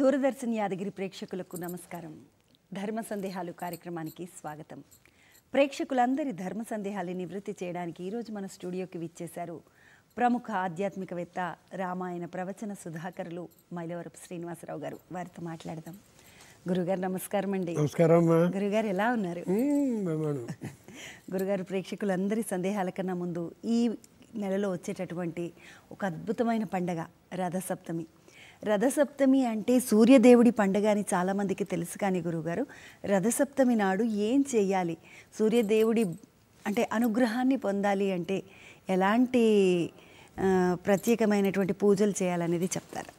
దూరదర్శన్ యాదగిరి ప్రేక్షకులకు నమస్కారం. ధర్మ సందేహాలు కార్యక్రమానికి స్వాగతం. ప్రేక్షకులందరి ధర్మ సందేహాలను నివృత్తి చేయడానికి ఈరోజు మన స్టూడియోకి విచ్చేశారు ప్రముఖ ఆధ్యాత్మికవేత్త, రామాయణ ప్రవచన సుధాకరులు మైలవరపు శ్రీనివాసరావు గారు. వారితో మాట్లాడదాం. గురుగారు నమస్కారం అండి. నమస్కారం. గురుగారు ఎలా ఉన్నారు? గురుగారు, ప్రేక్షకులందరి సందేహాల కన్నా ముందు ఈ నెలలో వచ్చేటటువంటి ఒక అద్భుతమైన పండగ రథసప్తమి. రథసప్తమి అంటే సూర్యదేవుడి పండగ అని చాలామందికి తెలుసు. కానీ గురుగారు, రథసప్తమి నాడు ఏం చేయాలి? సూర్యదేవుడి అంటే అనుగ్రహాన్ని పొందాలి అంటే ఎలాంటి ప్రత్యేకమైనటువంటి పూజలు చేయాలనేది చెప్తారు.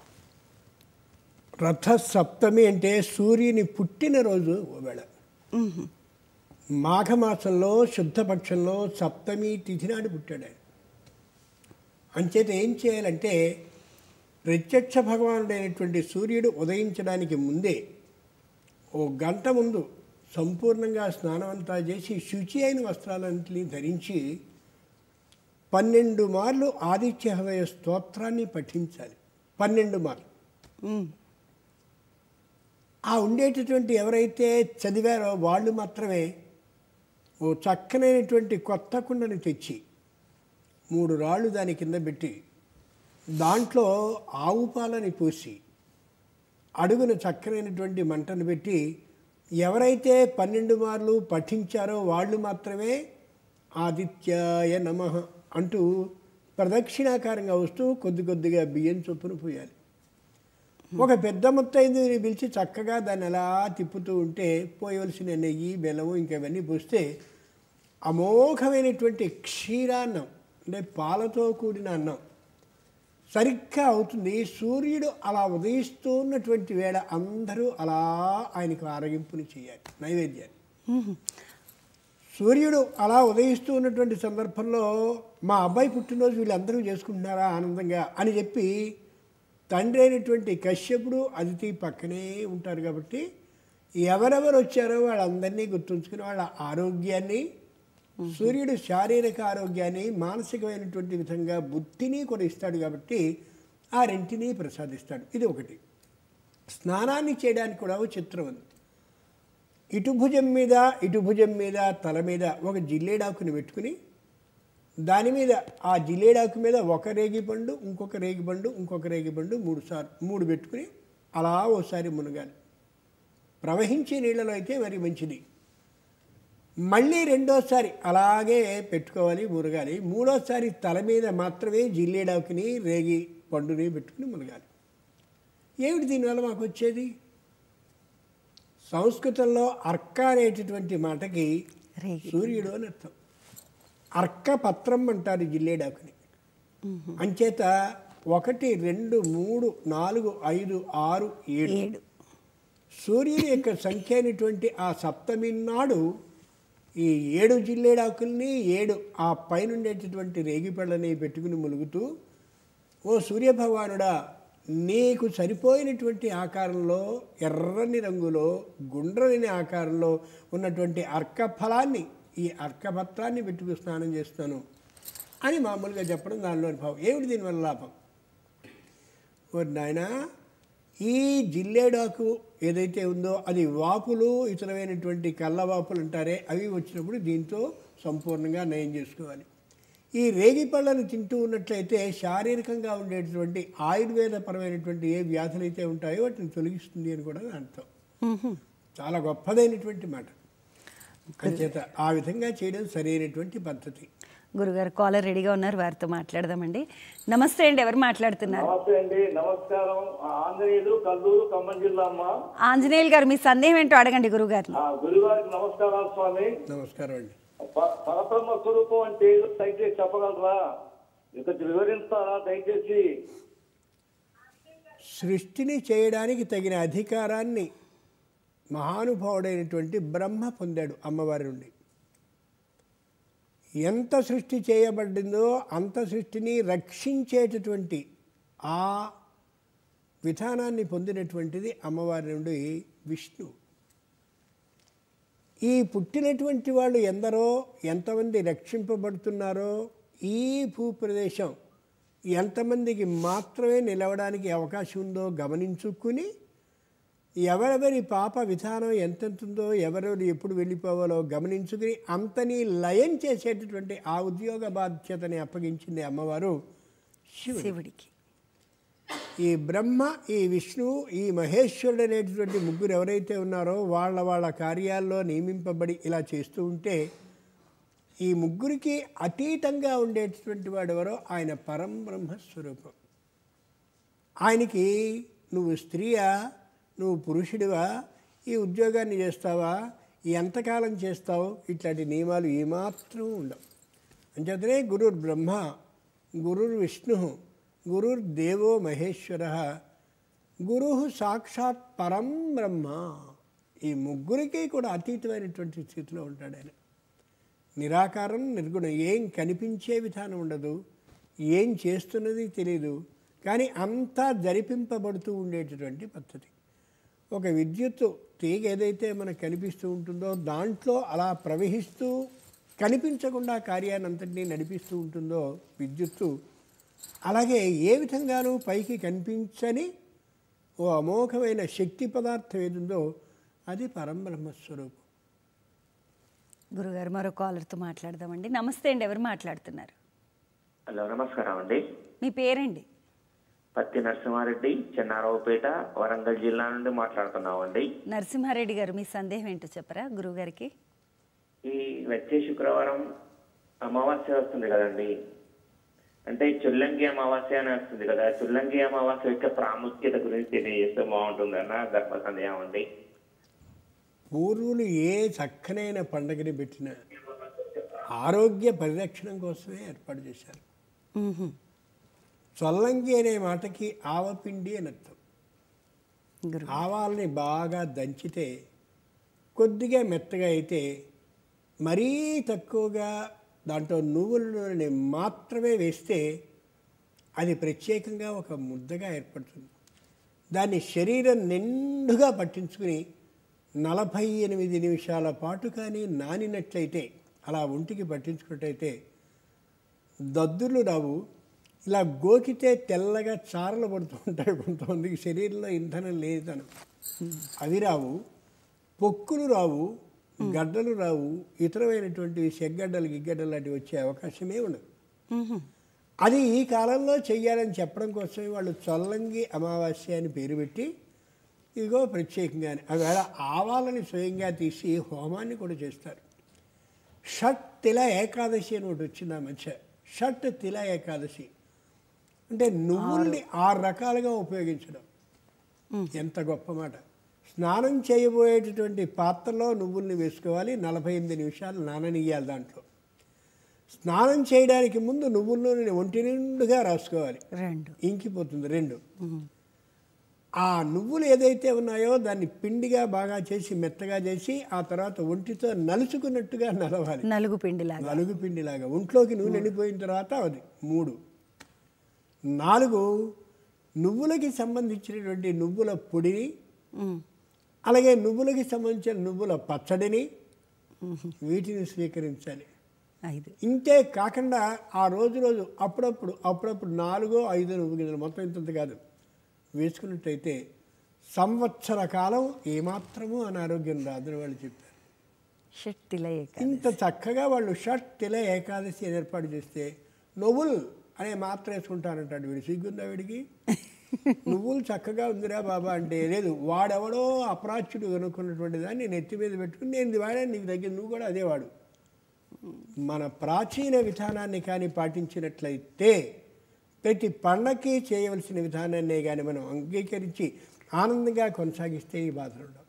రథసప్తమి అంటే సూర్యుని పుట్టినరోజు వేళ. మాఘమాసంలో శుద్ధపక్షంలో సప్తమి తిథి నాడు పుట్టాడు ఆయన. అంచేత ఏం చేయాలంటే ప్రత్యక్ష భగవానుడైనటువంటి సూర్యుడు ఉదయించడానికి ముందే ఓ గంట ముందు సంపూర్ణంగా స్నానం అంతా చేసి శుచి అయిన వస్త్రాలన్నింటినీ ధరించి 12 మార్లు ఆదిత్య హృదయ స్తోత్రాన్ని పఠించాలి. 12 మార్లు. ఆ ఉండేటటువంటి ఎవరైతే చదివారో వాళ్ళు మాత్రమే ఓ చక్కనైనటువంటి కొత్త కుండని తెచ్చి 3 రాళ్ళు దాని కింద పెట్టి దాంట్లో ఆవు పాలని పోసి అడుగున చక్కనైనటువంటి మంటను పెట్టి ఎవరైతే 12 మార్లు పఠించారో వాళ్ళు మాత్రమే ఆదిత్యాయ నమః అంటూ ప్రదక్షిణాకారంగా వస్తూ కొద్ది కొద్దిగా బియ్యం చొప్పున పోయాలి. ఒక పెద్ద ముత్తైదుని పిలిచి చక్కగా దాన్ని అలా తిప్పుతూ ఉంటే పోయవలసిన నెయ్యి, బెల్లము ఇంకవన్నీ పోస్తే అమోఘమైనటువంటి క్షీరాన్నం అంటే పాలతో కూడిన అన్నం సరిగ్గా అవుతుంది. సూర్యుడు అలా ఉదయిస్తూ ఉన్నటువంటి వేళ అందరూ అలా ఆయనకు ఆరగింపుని చేయాలి నైవేద్యాన్ని. సూర్యుడు అలా ఉదయిస్తూ ఉన్నటువంటి సందర్భంలో మా అబ్బాయి పుట్టినరోజు వీళ్ళందరూ చేసుకుంటున్నారా ఆనందంగా అని చెప్పి తండ్రి అయినటువంటి కశ్యపుడు అదితి పక్కనే ఉంటారు కాబట్టి ఎవరెవరు వచ్చారో వాళ్ళందరినీ గుర్తుంచుకుని వాళ్ళ ఆరోగ్యాన్ని, సూర్యుడు శారీరక ఆరోగ్యాన్ని, మానసికమైనటువంటి విధంగా బుద్ధిని కూడా ఇస్తాడు కాబట్టి ఆ రెంటిని ప్రసాదిస్తాడు. ఇది ఒకటి. స్నానాన్ని చేయడానికి కూడా ఒక చిత్రం ఉంది. ఇటు భుజం మీద తల మీద ఒక జిల్లేడాకుని పెట్టుకుని దాని మీద ఆ జిల్లేడాకు మీద ఒక రేగిపండు, ఇంకొక రేగిపండు, ఇంకొక రేగిపండు 3 పెట్టుకుని అలా ఓసారి మునగాలి. ప్రవహించే నీళ్ళలో అయితే మరి మంచిది. మళ్ళీ రెండోసారి అలాగే పెట్టుకోవాలి, మునగాలి. మూడోసారి తల మీద మాత్రమే జిల్లేడాకుని రేగి పండుని పెట్టుకుని మునగాలి. ఏమిటి దీనివల్ల మాకు వచ్చేది? సంస్కృతంలో అర్క అనేటటువంటి మాటకి సూర్యుడు అని అర్థం. అర్కపత్రం అంటారు జిల్లేడాకుని. అంచేత 1, 2, 3, 4, 5, 6, 7 సూర్యుని యొక్క సంఖ్య అయినటువంటి ఆ సప్తమి నాడు ఈ 7 జిల్లేడాకుల్ని 7 ఆ పైన ఉండేటటువంటి రేగిపళ్ళని పెట్టుకుని ములుగుతూ, ఓ సూర్యభగవానుడా, నీకు సరిపోయినటువంటి ఆకారంలో ఎర్రని రంగులో గుండ్రని ఆకారంలో ఉన్నటువంటి అర్కఫలాన్ని, ఈ అర్కపత్రాన్ని పెట్టుకు స్నానం చేస్తాను అని మామూలుగా చెప్పడం దానిలోని భావం. ఏమిటి దీనివల్ల లాభం? నాయన, ఈ జిల్లేడాకు ఏదైతే ఉందో అది వాపులు, ఇతరమైనటువంటి కళ్ళవాపులు అంటారే అవి వచ్చినప్పుడు దీంతో సంపూర్ణంగా నయం చేసుకోవాలి. ఈ రేగిపళ్ళను తింటూ ఉన్నట్లయితే శారీరకంగా ఉండేటటువంటి ఆయుర్వేదపరమైనటువంటి ఏ వ్యాధులు అయితే ఉంటాయో వాటిని తొలగిస్తుంది అని కూడా అర్థం. చాలా గొప్పదైనటువంటి మాట. అంచేత ఆ విధంగా చేయడం సరైనటువంటి పద్ధతి. గురుగారు కాలర్ రెడీగా ఉన్నారు, వారితో మాట్లాడదామండి. నమస్తే అండి, ఎవరు మాట్లాడుతున్నారు? నమస్కారం. ఆంజనేయులు, కల్లూరు, ఖమ్మం జిల్లా. ఆంజనేయులు గారు, మీ సందేహం ఏంటో అడగండి గురుగారిని. గురుగారికి నమస్కారం స్వామి. నమస్కారం అండి. పరబ్రహ్మ స్వరూపం అంటే దయచేసి చెప్పగలరా? ఇక వివరిస్తారా దయచేసి? సృష్టిని చేయడానికి తగిన అధికారాన్ని మహానుభావుడైనటువంటి బ్రహ్మ పొందాడు అమ్మవారి నుండి. ఎంత సృష్టి చేయబడిందో అంత సృష్టిని రక్షించేటటువంటి ఆ విధానాన్ని పొందినటువంటిది అమ్మవారి నుండి విష్ణు. ఈ పుట్టినటువంటి వాళ్ళు ఎందరో, ఎంతమంది రక్షింపబడుతున్నారో, ఈ భూప్రదేశం ఎంతమందికి మాత్రమే నిలవడానికి అవకాశం ఉందో గమనించుకుని ఎవరెవరి పాప విధానం ఎంతెంతుందో ఎవరెవరు ఎప్పుడు వెళ్ళిపోవాలో గమనించుకుని అంతని లయం చేసేటటువంటి ఆ ఉద్యోగ బాధ్యతని అప్పగించింది అమ్మవారు శివుడికి. ఈ బ్రహ్మ, ఈ విష్ణువు, ఈ మహేశ్వరుడు అనేటటువంటి ముగ్గురు ఎవరైతే ఉన్నారో వాళ్ళ వాళ్ళ కార్యాల్లో నియమింపబడి ఇలా చేస్తూ ఉంటే ఈ ముగ్గురికి అతీతంగా ఉండేటటువంటి వాడెవరో ఆయన పరంబ్రహ్మ స్వరూపం. ఆయనకి నువ్వు స్త్రీయా, నువ్వు పురుషుడివా, ఈ ఉద్యోగాన్ని చేస్తావా, ఎంతకాలం చేస్తావు, ఇట్లాంటి నియమాలు ఏమాత్రం ఉండవు. అంచేతనే గురుర్ బ్రహ్మ, గురుర్ విష్ణు, గురుర్ దేవో మహేశ్వర, గురు సాక్షాత్ పరం బ్రహ్మ. ఈ ముగ్గురికి కూడా అతీతమైనటువంటి స్థితిలో ఉంటాడు ఆయన. నిరాకారం, నిర్గుణం, ఏం కనిపించే విధానం ఉండదు, ఏం చేస్తున్నది తెలియదు, కానీ అంతా జరిపింపబడుతూ ఉండేటటువంటి పద్ధతి. ఒక విద్యుత్తు తీగ ఏదైతే మనకు కనిపిస్తూ ఉంటుందో దాంట్లో అలా ప్రవహిస్తూ కనిపించకుండా కార్యాన్ని అంతటినీ నడిపిస్తూ ఉంటుందో విద్యుత్తు, అలాగే ఏ విధంగానూ పైకి కనిపించని ఓ అమోఘమైన శక్తి పదార్థం ఏదుందో అది పరంబ్రహ్మస్వరూపం. గురుగారు మరో కాలర్తో మాట్లాడదామండి. నమస్తే అండి, ఎవరు మాట్లాడుతున్నారు? హలో, నమస్కారం అండి. మీ పేరండి? పత్తి నరసింహారెడ్డి, చెన్నారావుపేట, వరంగల్ జిల్లా నుండి మాట్లాడుతున్నామండి. నరసింహారెడ్డి గారు, మీ సందేహం ఏంటో చెప్పరా గురువుగారికి? ఈ వచ్చే శుక్రవారం అమావాస్య వస్తుంది కదండి, అంటే చుల్లంగి అమావాస్య అని వస్తుంది కదా. చుల్లంగి అమావాస్య యొక్క ప్రాముఖ్యత గురించి తెలియజేస్తే బాగుంటుందన్న గర్భ సందేహం అండి. పూర్వులు ఏ చక్కనైన పండగని పెట్టినా ఆరోగ్య పరిరక్షణ కోసమే ఏర్పాటు చేశారు. చొల్లంగి అనే మాటకి ఆవపిండి అని అర్థం. ఆవాల్ని బాగా దంచితే కొద్దిగా మెత్తగా అయితే మరీ తక్కువగా దాంట్లో నువ్వుల నూనెని మాత్రమే వేస్తే అది ప్రత్యేకంగా ఒక ముద్దగా ఏర్పడుతుంది. దాన్ని శరీరం నిండుగా పట్టించుకుని 48 నిమిషాల పాటు కానీ నానినట్లయితే, అలా ఒంటికి పట్టించుకున్నట్టయితే దద్దులు రావు. ఇలా గోకితే తెల్లగా చారలు పడుతూ ఉంటాయి కొంతమందికి, శరీరంలో ఇంధనం లేదనం, అవి రావు. పొక్కులు రావు, గడ్డలు రావు, ఇతరమైనటువంటివి చెగ్గడ్డలు గిగ్గడ్డలు లాంటివి వచ్చే అవకాశమే ఉండదు. అది ఈ కాలంలో చెయ్యాలని చెప్పడం కోసమే వాళ్ళు చొల్లంగి అమావాస్య అని పేరు పెట్టి ఇదిగో ప్రత్యేకంగానే అవేళ ఆవాలని స్వయంగా తీసి హోమాన్ని కూడా చేస్తారు. షట్ తిల ఏకాదశి అని ఒకటి వచ్చింది ఆ మధ్య. షట్ తిల ఏకాదశి అంటే నువ్వుల్ని 6 రకాలుగా ఉపయోగించడం. ఎంత గొప్ప మాట. స్నానం చేయబోయేటటువంటి పాత్రలో నువ్వుల్ని వేసుకోవాలి, 48 నిమిషాలు నాననియ్యాలి. దాంట్లో స్నానం చేయడానికి ముందు నువ్వుల నూనెని ఒంటి నిండుగా రాసుకోవాలి, ఇంకిపోతుంది 2. ఆ నువ్వులు ఏదైతే ఉన్నాయో దాన్ని పిండిగా బాగా చేసి మెత్తగా చేసి ఆ తర్వాత ఒంటితో నలుచుకున్నట్టుగా నలవాలి, నలుగు పిండిలాగా. ఒంట్లోకి నూనె ఎండిపోయిన తర్వాత అది 3. 4 నువ్వులకి సంబంధించినటువంటి నువ్వుల పొడిని, అలాగే నువ్వులకి సంబంధించిన నువ్వుల పచ్చడిని, వీటిని స్వీకరించాలి. ఇంతే కాకుండా ఆ రోజు అప్పుడప్పుడు 4-5 నువ్వు గింజలు, మొత్తం ఇంత కాదు, వేసుకున్నట్టయితే సంవత్సర కాలం ఏమాత్రమూ అనారోగ్యం రాదని వాళ్ళు చెప్పారు. ఇంత చక్కగా వాళ్ళు షట్ తిల ఏకాదశి అని ఏర్పాటు చేస్తే నువ్వులు అనే మాత్ర వేసుకుంటానంటాడు. వీడు సిగ్గుందా వీడికి? నువ్వులు చక్కగా ఉందిరా బాబా అంటే, లేదు వాడెవడో అప్రాచ్యుడు కనుక్కున్నటువంటి దాన్ని నేను ఎత్తి మీద పెట్టుకుని నేను ఇది వాడాను, నీకు దగ్గర నువ్వు కూడా అదే వాడు. మన ప్రాచీన విధానాన్ని కానీ పాటించినట్లయితే ప్రతి పండగకి చేయవలసిన విధానాన్నే కానీ మనం అంగీకరించి ఆనందంగా కొనసాగిస్తే ఈ బాధలు ఉండవు.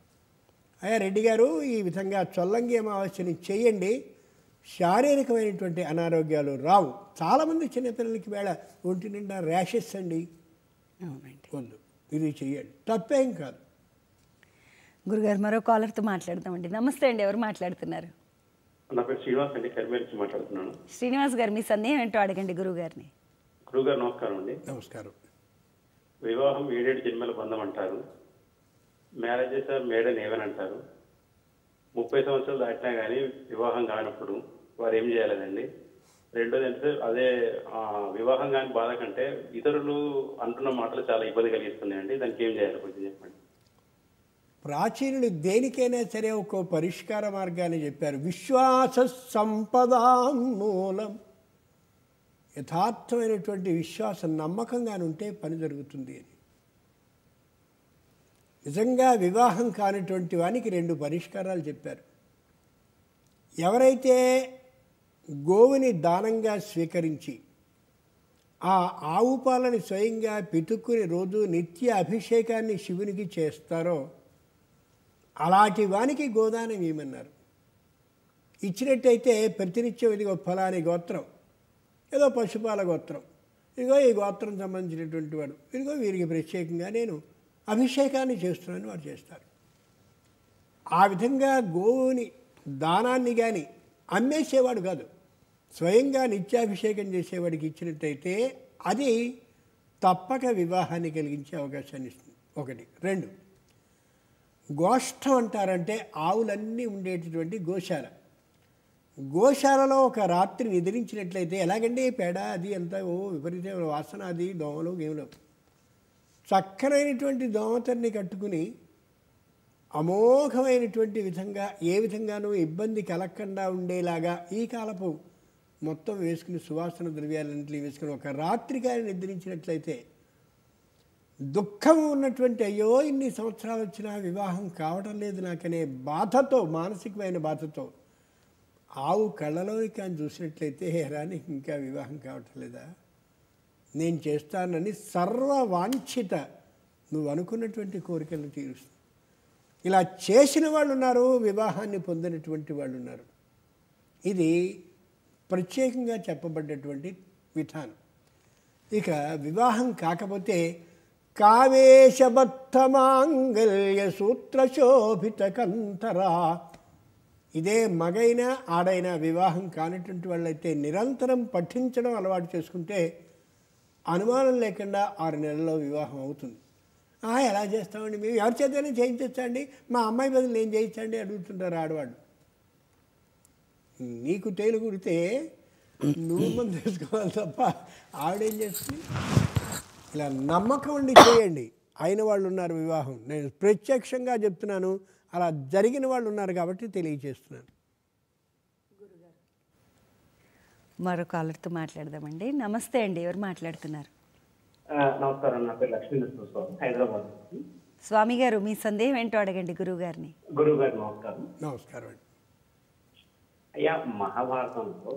అయ్యా రెడ్డి గారు, ఈ విధంగా చొల్లంగి అమావాస్యని చేయండి, శారీరకమైనటువంటి అనారోగ్యాలు రావు. చాలామంది చిన్నపిల్లలకి వేళ ఒంటి నిండా ర్యాషెస్ అండి, వద్దు, ఇది చెయ్యండి, తప్పేం కాదు. గురుగారు మరో కాలర్తో మాట్లాడతామండి. నమస్తే అండి, ఎవరు మాట్లాడుతున్నారు? నా పేరు శ్రీనివాస్ అండి, కరిమేర్ నుంచి మాట్లాడుతున్నాను. శ్రీనివాస్ గారు, మీ సందేహం ఏంటో అడగండి గురువుగారిని. గురుగారు నమస్కారం అండి. నమస్కారం. వివాహం 7 జన్మల బంధం అంటారు, మ్యారేజెస్ ఆర్ మేడ్ అని ఏమని అంటారు. 30 సంవత్సరాలు దాటినా కానీ వివాహం కానప్పుడు వారు ఏం చేయాలండి? రెండోది అంటే అదే వివాహం కాని బాధ కంటే ఇతరులు అంటున్న మాటలు చాలా ఇబ్బంది కలిగిస్తున్నాయండి, దానికి ఏం చేయాలి కొంచెం చెప్పండి. ప్రాచీనులు దేనికైనా సరే ఒక పరిష్కార మార్గాన్ని చెప్పారు. విశ్వాస సంపదాం మూలం. యథార్థమైనటువంటి విశ్వాసం నమ్మకంగా ఉంటే పని జరుగుతుంది అని. నిజంగా వివాహం కానిటువంటి వానికి 2 పరిష్కారాలు చెప్పారు. ఎవరైతే గోవుని దానంగా స్వీకరించి ఆ ఆవు పాలని స్వయంగా పితుక్కుని రోజు నిత్య అభిషేకాన్ని శివునికి చేస్తారో అలాంటి వానికి గోదానం ఇవ్వమన్నారు. ఇచ్చినట్టయితే ప్రతినిత్యం ఇదిగో ఫలాని గోత్రం, ఏదో పశుపాల గోత్రం, ఇదిగో ఈ గోత్రం సంబంధించినటువంటి వాడు, ఇదిగో వీరికి ప్రత్యేకంగా నేను అభిషేకాన్ని చేస్తున్నాను వారు చేస్తారు. ఆ విధంగా గోవుని దానాన్ని కానీ అమ్మేసేవాడు కాదు, స్వయంగా నిత్యాభిషేకం చేసేవాడికి ఇచ్చినట్టయితే అది తప్పక వివాహాన్ని కలిగించే అవకాశాన్ని ఇస్తుంది. 1. 2, గోష్ఠం అంటారంటే ఆవులన్నీ ఉండేటటువంటి గోశాల. గోశాలలో ఒక రాత్రి నిద్రించినట్లయితే ఎలాగండి పేడ అది అంతా విపరీతమైన వాసన, అది దోమలు గేములు. చక్కనైనటువంటి దోమతరిని కట్టుకుని అమోఘమైనటువంటి విధంగా ఏ విధంగానూ ఇబ్బంది కలగకుండా ఉండేలాగా ఈ కాలపు మొత్తం వేసుకుని సువాసన ద్రవ్యాలన్నింటినీ వేసుకుని ఒక రాత్రి కానీ నిద్రించినట్లయితే దుఃఖం ఉన్నటువంటి అయ్యో ఇన్ని సంవత్సరాలు వచ్చినా వివాహం కావడం లేదు నాకనే బాధతో, మానసికమైన బాధతో ఆవు కళ్ళలోకి కానీ చూసినట్లయితే రాని ఇంకా వివాహం కావటం లేదా, నేను చేస్తానని సర్వవాంఛిత నువ్వు అనుకున్నటువంటి కోరికలను తీరుస్తుంది. ఇలా చేసిన వాళ్ళు ఉన్నారు, వివాహాన్ని పొందినటువంటి వాళ్ళు ఉన్నారు. ఇది ప్రత్యేకంగా చెప్పబడ్డటువంటి విధానం. ఇక వివాహం కాకపోతే కావేశబద్ధమాంగల్య సూత్రశోభిత కంతరా. ఇదే మగైనా ఆడైనా వివాహం కానిటువంటి వాళ్ళైతే నిరంతరం పఠించడం అలవాటు చేసుకుంటే అనుమానం లేకుండా 6 నెలల్లో వివాహం అవుతుంది. ఎలా చేస్తామండి, మేము ఎవరి చేతనే చేయించండి, మా అమ్మాయి బదులు నేను చేయించండి అడుగుతుంటారు ఆడవాళ్ళు. నీకు తేలు కుడితే నువ్వు మంది తీసుకోవాలి తప్ప ఆవిడేం చేస్తుంది. ఇలా నమ్మకం ఉండి చేయండి. అయిన వాళ్ళు ఉన్నారు వివాహం, నేను ప్రత్యక్షంగా చెప్తున్నాను, అలా జరిగిన వాళ్ళు ఉన్నారు కాబట్టి తెలియజేస్తున్నాను. మరో కాలర్తో మాట్లాడదామండి. నమస్తే అండి, ఎవరు మాట్లాడుతున్నారు? నమస్కారం, నా పేరు లక్ష్మీనరసింహ స్వామి, హైదరాబాద్. స్వామి గారు మీ సందేహం ఏంటో అడగండి గురువు గారిని. గురువు గారు నమస్కారం. నమస్కారం అండి. అయ్యా, మహాభారతంలో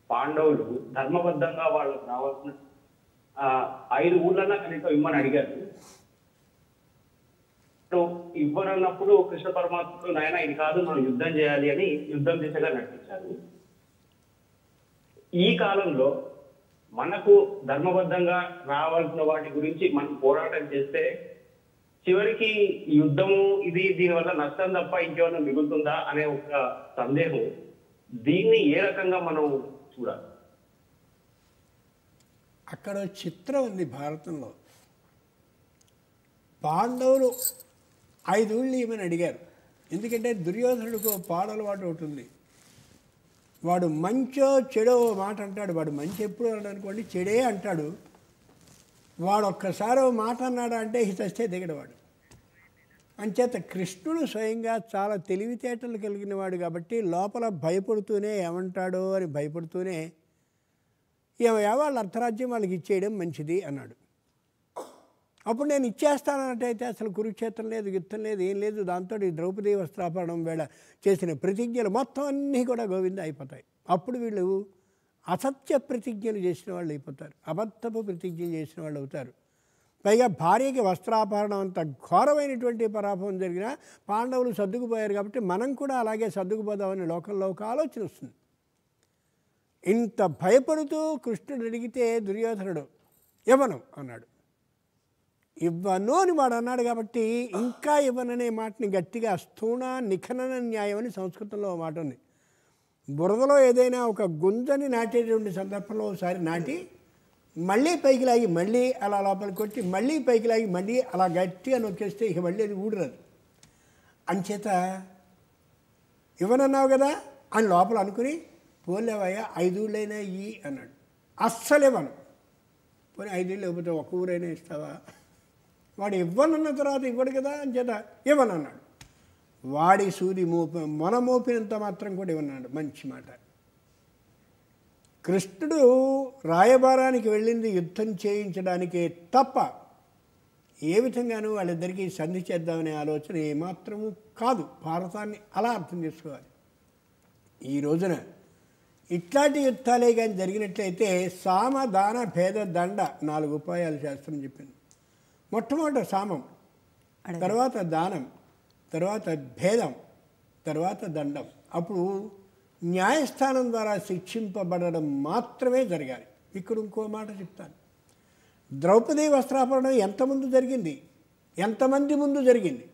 పాండవులు ధర్మబద్ధంగా వాళ్ళకు రావాల్సిన 5 ఊళ్ళన్నా కనీసం ఇమ్మని అడిగారు. ఇవ్వనన్నప్పుడు కృష్ణ పరమాత్ముడు నాయన ఇది కాదు మనం యుద్ధం చేయాలి అని యుద్ధం దిశగా నడిపించారు. ఈ కాలంలో మనకు ధర్మబద్ధంగా రావాల్సిన వాటి గురించి మనం పోరాటం చేస్తే చివరికి యుద్ధము ఇది దీనివల్ల నష్టం తప్ప ఇంకేమైనా మిగులుతుందా అనే ఒక సందేహం. దీన్ని ఏ రకంగా మనం చూడాలి? అక్కడ చిత్రం ఉంది భారతంలో. పాండవులు 5 ఊళ్ళు ఇవ్వమని అడిగారు. ఎందుకంటే దుర్యోధనుడికి పాడలవాటు ఒకటి ఉంది. వాడు మంచో చెడో మాట అంటాడు. వాడు మంచి ఎప్పుడు అన్నాడు అనుకోండి, చెడే అంటాడు. వాడు ఒక్కసారి మాట అన్నాడు అంటే హితస్తే దిగడవాడు. అంచేత కృష్ణుడు స్వయంగా చాలా తెలివితేటలు కలిగిన వాడు కాబట్టి లోపల భయపడుతూనే ఏమంటాడో అని భయపడుతూనే వాళ్ళ అర్ధరాజ్యం వాళ్ళకి ఇచ్చేయడం మంచిది అన్నాడు. అప్పుడు నేను ఇచ్చేస్తానన్నట్టయితే అసలు కురుక్షేత్రం లేదు, యుద్ధం లేదు, ఏం లేదు. దాంతో ఈ ద్రౌపది వస్త్రాపహరణం వేళ చేసిన ప్రతిజ్ఞలు మొత్తం అన్నీ కూడా గోవింద అయిపోతాయి. అప్పుడు వీళ్ళు అసత్య ప్రతిజ్ఞలు చేసిన వాళ్ళు అయిపోతారు, అబద్ధపు ప్రతిజ్ఞలు చేసిన వాళ్ళు అవుతారు. పైగా భార్యకి వస్త్రాపహరణం అంత ఘోరమైనటువంటి పరాభవం జరిగినా పాండవులు సర్దుకుపోయారు కాబట్టి మనం కూడా అలాగే సర్దుకుపోదామని లోకంలో ఒక ఆలోచన వస్తుంది. ఇంత భయపడుతూ కృష్ణుడు అడిగితే దుర్యోధనుడు ఇవ్వను అన్నాడు. ఇవ్వను అని వాడు అన్నాడు కాబట్టి ఇంకా ఇవ్వననే మాటని గట్టిగా స్థూణ నిఖనన న్యాయం అని సంస్కృతంలో మాట ఉంది. బురదలో ఏదైనా ఒక గుంజని నాటేటువంటి సందర్భంలో ఒకసారి నాటి మళ్ళీ పైకి లాగి మళ్ళీ అలా లోపలికి కొట్టి మళ్ళీ పైకి లాగి మళ్ళీ అలా గట్టిగా నొక్కేస్తే ఇక మళ్ళీ అది ఊడరాదు. అంచేత ఇవ్వనన్నావు కదా అని లోపల అనుకుని పోలేవయ్యా 5 ఊళ్ళైనా ఇయ్యి అన్నాడు. అస్సలు ఇవ్వను. పోనీ 5 ఊళ్ళు లేకపోతే 1 ఊరైనా ఇస్తావా? వాడు ఇవ్వనన్న తర్వాత ఇవ్వడు కదా అంచేత ఇవ్వనన్నాడు. వాడి సూది మొన మోపినంత మాత్రం కూడా ఇవ్వన్నాడు. మంచి మాట. కృష్ణుడు రాయబారానికి వెళ్ళింది యుద్ధం చేయించడానికే తప్ప ఏ విధంగానూ వాళ్ళిద్దరికీ సంధి చేద్దామనే ఆలోచన ఏమాత్రము కాదు. భారతాన్ని అలా అర్థం చేసుకోవాలి. ఈ రోజున ఇట్లాంటి యుద్ధాలే కానీ జరిగినట్లయితే సామ దాన భేద దండ 4 ఉపాయాలు శాస్త్రం చెప్పింది. మొట్టమొదట సామం, తర్వాత దానం, తర్వాత భేదం, తర్వాత దండం. అప్పుడు న్యాయస్థానం ద్వారా శిక్షింపబడడం మాత్రమే జరగాలి. ఇక్కడ ఇంకో మాట చెప్తాను. ద్రౌపది వస్త్రాపహరణం ఎంతమంది జరిగింది, ఎంతమంది ముందు జరిగింది?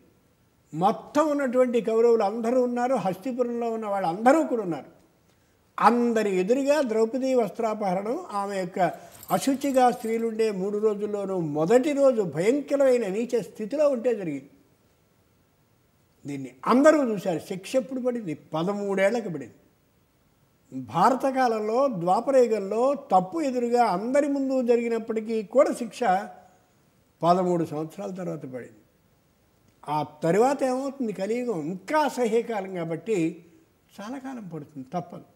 మొత్తం ఉన్నటువంటి కౌరవులు అందరూ ఉన్నారు, హస్తిపురంలో ఉన్న వాళ్ళు అందరూ కూడా ఉన్నారు. అందరి ఎదురుగా ద్రౌపది వస్త్రాపహరణం ఆమె యొక్క అశుచిగా స్త్రీలుండే 3 రోజుల్లోనూ మొదటి రోజు భయంకరమైన నీచ స్థితిలో ఉంటే జరిగింది. దీన్ని అందరూ చూశారు. శిక్ష ఎప్పుడు పడింది? 13 ఏళ్లకు పడింది. భారత కాలంలో ద్వాపరయుగంలో తప్పు ఎదురుగా అందరి ముందు జరిగినప్పటికీ కూడా శిక్ష 13 సంవత్సరాల తర్వాత పడింది. ఆ తరువాత ఏమవుతుంది? కలియుగం ఇంకా అసహ్యకాలం కాబట్టి చాలా కాలం పడుతుంది, తప్పదు.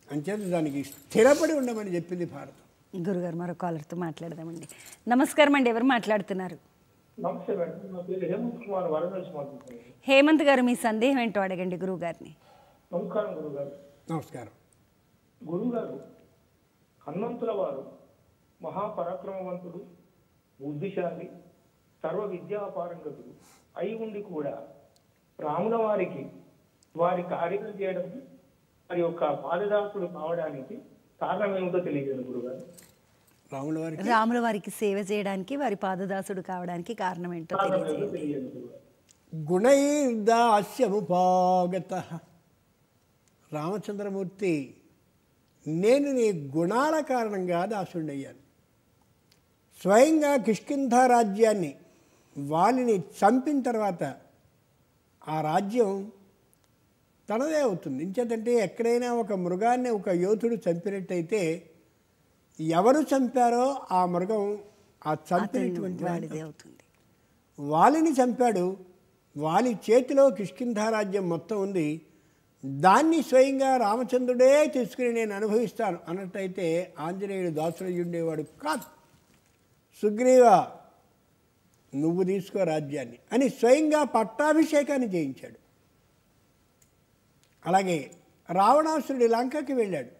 అంచేత దానికి స్థిరపడి ఉండమని చెప్పింది భారతం. గురుగారు మరో కాలర్తో మాట్లాడదామండి. నమస్కారం అండి, ఎవరు మాట్లాడుతున్నారు? నమస్తే మేడం, నా పేరు హేమంత్ కుమార్, వరంగల్ నుంచి మాట్లాడుతున్నాను. హేమంత్ గారు, మీ సందేహం ఏంటో అడగండి గురువుగారిని. నమస్కారం గురుగారు. నమస్కారం. గురుగారు, హనుమంతుల వారు మహాపరాక్రమవంతుడు, బుద్ధిశాలి, సర్వ విద్యాపారంగతుడు అయి ఉండి కూడా రాముల వారికి వారి కార్యం చేయడం, వారి యొక్క పాదదాసులు కావడానికి కారణం ఏమిటో తెలియజేయండి గురుగారు. రాముల వారికి సేవ చేయడానికి, వారి పాదదాసుడు కావడానికి కారణం ఏంటో తెలియజేయండి. గుణైర్దాస్యముపాగత. రామచంద్రమూర్తి, నేను నీ గుణాల కారణంగా దాసుడయ్యాను. స్వయంగా కిష్కింధ రాజ్యాన్ని వాలిని చంపిన తర్వాత ఆ రాజ్యం తనదే అవుతుంది. ఇంచేతంటే ఎక్కడైనా ఒక మృగాన్ని ఒక యోధుడు చంపినట్టయితే ఎవరు చంపారో ఆ మృగం ఆ చంపినటువంటి వాడిదే అవుతుంది. వాలిని చంపాడు, వాలి చేతిలో కిష్కింధ రాజ్యం మొత్తం ఉంది. దాన్ని స్వయంగా రామచంద్రుడే తీసుకుని నేను అనుభవిస్తాను అన్నట్టయితే ఆంజనేయుడు దాసుడై ఉండేవాడు కాదు. సుగ్రీవ, నువ్వు తీసుకో రాజ్యాన్ని అని స్వయంగా పట్టాభిషేకాన్ని చేయించాడు. అలాగే రావణాసురుడి లంకకి వెళ్ళాడు.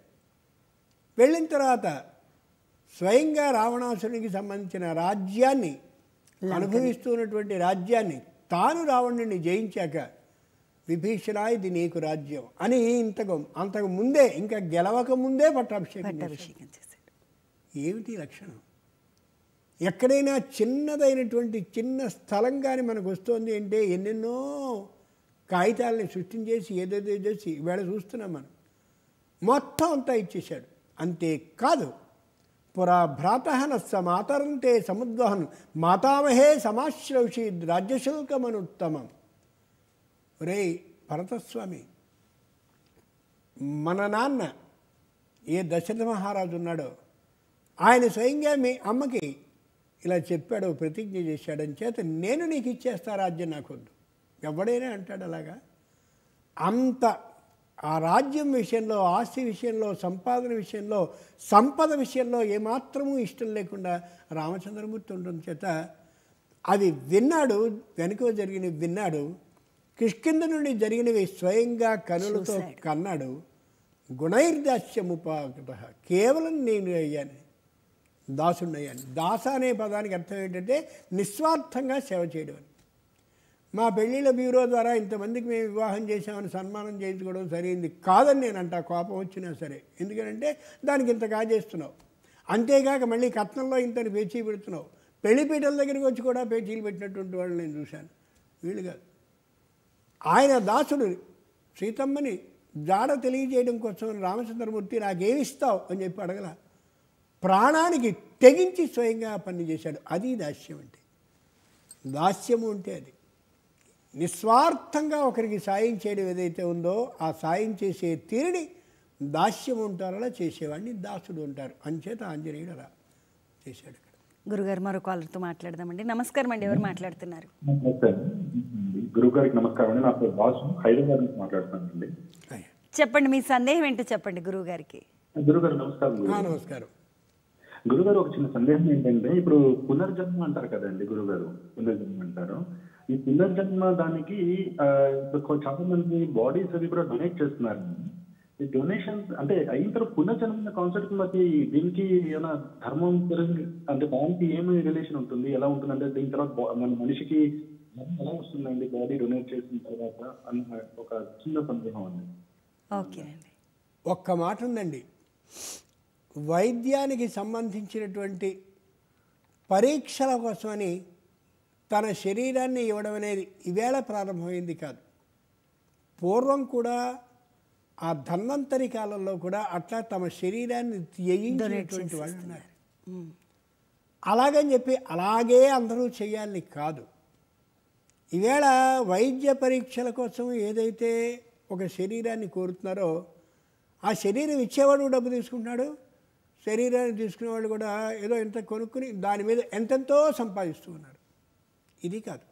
వెళ్ళిన తర్వాత స్వయంగా రావణాసురుడికి సంబంధించిన రాజ్యాన్ని, అనుభవిస్తున్నటువంటి రాజ్యాన్ని తాను రావణుడిని జయించాక విభీషణ, ఇది నీకు రాజ్యం అని అంతకు ముందే, ఇంకా గెలవక ముందే పట్టాభిషేకం చేశాడు. ఏమిటి లక్షణం? ఎక్కడైనా చిన్నదైనటువంటి చిన్న స్థలం కానీ మనకు వస్తుంది అంటే ఎన్నెన్నో కాగితాలని సృష్టించేసి ఏదేదో చేసి ఇవాళ చూస్తున్నాం మనం. మొత్తం అంతా ఇచ్చేశాడు. అంతేకాదు, పురా భ్రాతహనస్స మాతరంతే సముద్వహన్ మాతామహే సమాశ్రౌషి రాజ్యశుల్కమనుత్తమం. రే భరతస్వామి, మన నాన్న ఏ దశరథ మహారాజు ఉన్నాడో ఆయన స్వయంగా మీ అమ్మకి ఇలా చెప్పాడు, ప్రతిజ్ఞ చేశాడని చేత నేను నీకు ఇచ్చేస్తా రాజ్యం, నాకొద్దు. ఎవడైనా అంటాడు అలాగా? అంత ఆ రాజ్యం విషయంలో, ఆస్తి విషయంలో, సంపాదన విషయంలో, సంపద విషయంలో ఏమాత్రమూ ఇష్టం లేకుండా రామచంద్రమూర్తి ఉండడం చేత అవి విన్నాడు, వెనుక జరిగినవి విన్నాడు. కిష్కింధ నుండి జరిగినవి స్వయంగా కనులతో కన్నాడు. గుణైర్దాస్యముపాగత, కేవలం నేను అయ్యాను, దాసుడయ్యాను. దాస అనే పదానికి అర్థం ఏంటంటే నిస్వార్థంగా సేవ చేయడం అని. మా పెళ్ళిళ్ళ బ్యూరో ద్వారా ఇంతమందికి మేము వివాహం చేసామని సన్మానం చేయించుకోవడం సరైంది కాదని నేను అంటా, కోపం వచ్చినా సరే. ఎందుకంటే దానికి ఇంత కాజేస్తున్నావు, అంతేకాక మళ్ళీ కట్నంలో ఇంతని పేచీ పెడుతున్నావు. పెళ్లిపీటల దగ్గరికి వచ్చి కూడా పేచీలు పెట్టినటువంటి వాళ్ళు నేను చూశాను. వీళ్ళు కాదు. ఆయన దాసుడు సీతమ్మని జాడ తెలియజేయడం కోసం రామచంద్రమూర్తి నాకేమిస్తావు అని చెప్పి అడగల, ప్రాణానికి తెగించి స్వయంగా పని చేశాడు. అది దాస్యం అంటే. దాస్యము అంటే అది నిస్వార్థంగా ఒకరికి సాయం చేయడం ఏదైతే ఉందో ఆ సాయం చేసే తీరుని దాస్యం ఉంటారో, అలా చేసేవాడిని దాసుడు ఉంటారు. అంచేత ఆంజనేయుడు అలా చేశాడు. గురుగారు మరో కాలర్తో మాట్లాడదామండి. నమస్కారం అండి, ఎవరు మాట్లాడుతున్నారు? నమస్తే గురువు గారికి నమస్కారం అండి. నా పేరు బాసు, హైదరాబాద్ నుంచి మాట్లాడుతున్నానండి. చెప్పండి, మీ సందేహం ఏంటో చెప్పండి గురువు గారికి. గురుగారు నమస్కారం. నమస్కారం గురుగారు, ఒక చిన్న సందేహం ఏంటంటే, ఇప్పుడు పునర్జన్మ అంటారు కదండి గురుగారు, పునర్జన్మ అంటారు. ఈ పునర్జన్మ దానికి ఇప్పుడు చాలా మంది బాడీస్ అవి కూడా డొనేట్ చేస్తున్నారు. ఈ డొనేషన్స్ అంటే అయిన తర్వాత పునర్జన్మ కాన్సెప్ట్ మరి దీనికి ఏమైనా ధర్మం అంటే దానికి ఏమి రిలేషన్ ఉంటుంది, ఎలా ఉంటుంది అంటే దీని తర్వాత మన మనిషికి ఎలా వస్తుందండి బాడీ డొనేట్ చేసిన తర్వాత అన్న ఒక చిన్న సందేహం అండి. ఓకేనండి. ఒక్క మాట ఉందండి, వైద్యానికి సంబంధించినటువంటి పరీక్షల కోసమని తన శరీరాన్ని ఇవ్వడం అనేది ఈవేళ ప్రారంభమైంది కాదు. పూర్వం కూడా ఆ ధన్వంతరి కాలంలో కూడా అట్లా తమ శరీరాన్ని త్యజించినటువంటి వాళ్ళు ఉన్నారు. అలాగని చెప్పి అలాగే అందరూ చేయాలని కాదు. ఈవేళ వైద్య పరీక్షల కోసం ఏదైతే ఒక శరీరాన్ని కోరుతున్నారో ఆ శరీరం ఇచ్చేవాడు డబ్బు తీసుకుంటున్నాడు, శరీరాన్ని తీసుకునేవాళ్ళు కూడా ఏదో ఇంత కొనుక్కుని దాని మీద ఎంతెంతో సంపాదిస్తూ ఉన్నారు. ఇది కాదు,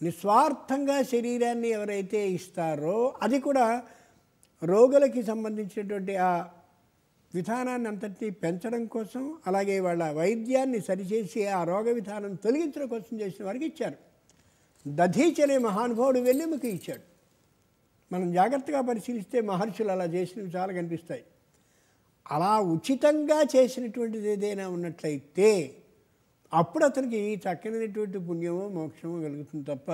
నిస్వార్థంగా శరీరాన్ని ఎవరైతే ఇస్తారో అది కూడా రోగులకి సంబంధించినటువంటి ఆ విధానాన్ని అంతటినీ పెంచడం కోసం, అలాగే వాళ్ళ వైద్యాన్ని సరిచేసి ఆ రోగ విధానం తొలగించడం కోసం చేసిన వారికి ఇచ్చారు. దధీచి అనే మహానుభావుడు వెన్నెముక ఇచ్చాడు. మనం జాగ్రత్తగా పరిశీలిస్తే మహర్షులు అలా చేసినవి చాలా కనిపిస్తాయి. అలా ఉచితంగా చేసినటువంటిది ఏదైనా ఉన్నట్లయితే అప్పుడు అతనికి చక్కనైనటువంటి పుణ్యమో మోక్షమో కలుగుతుంది తప్ప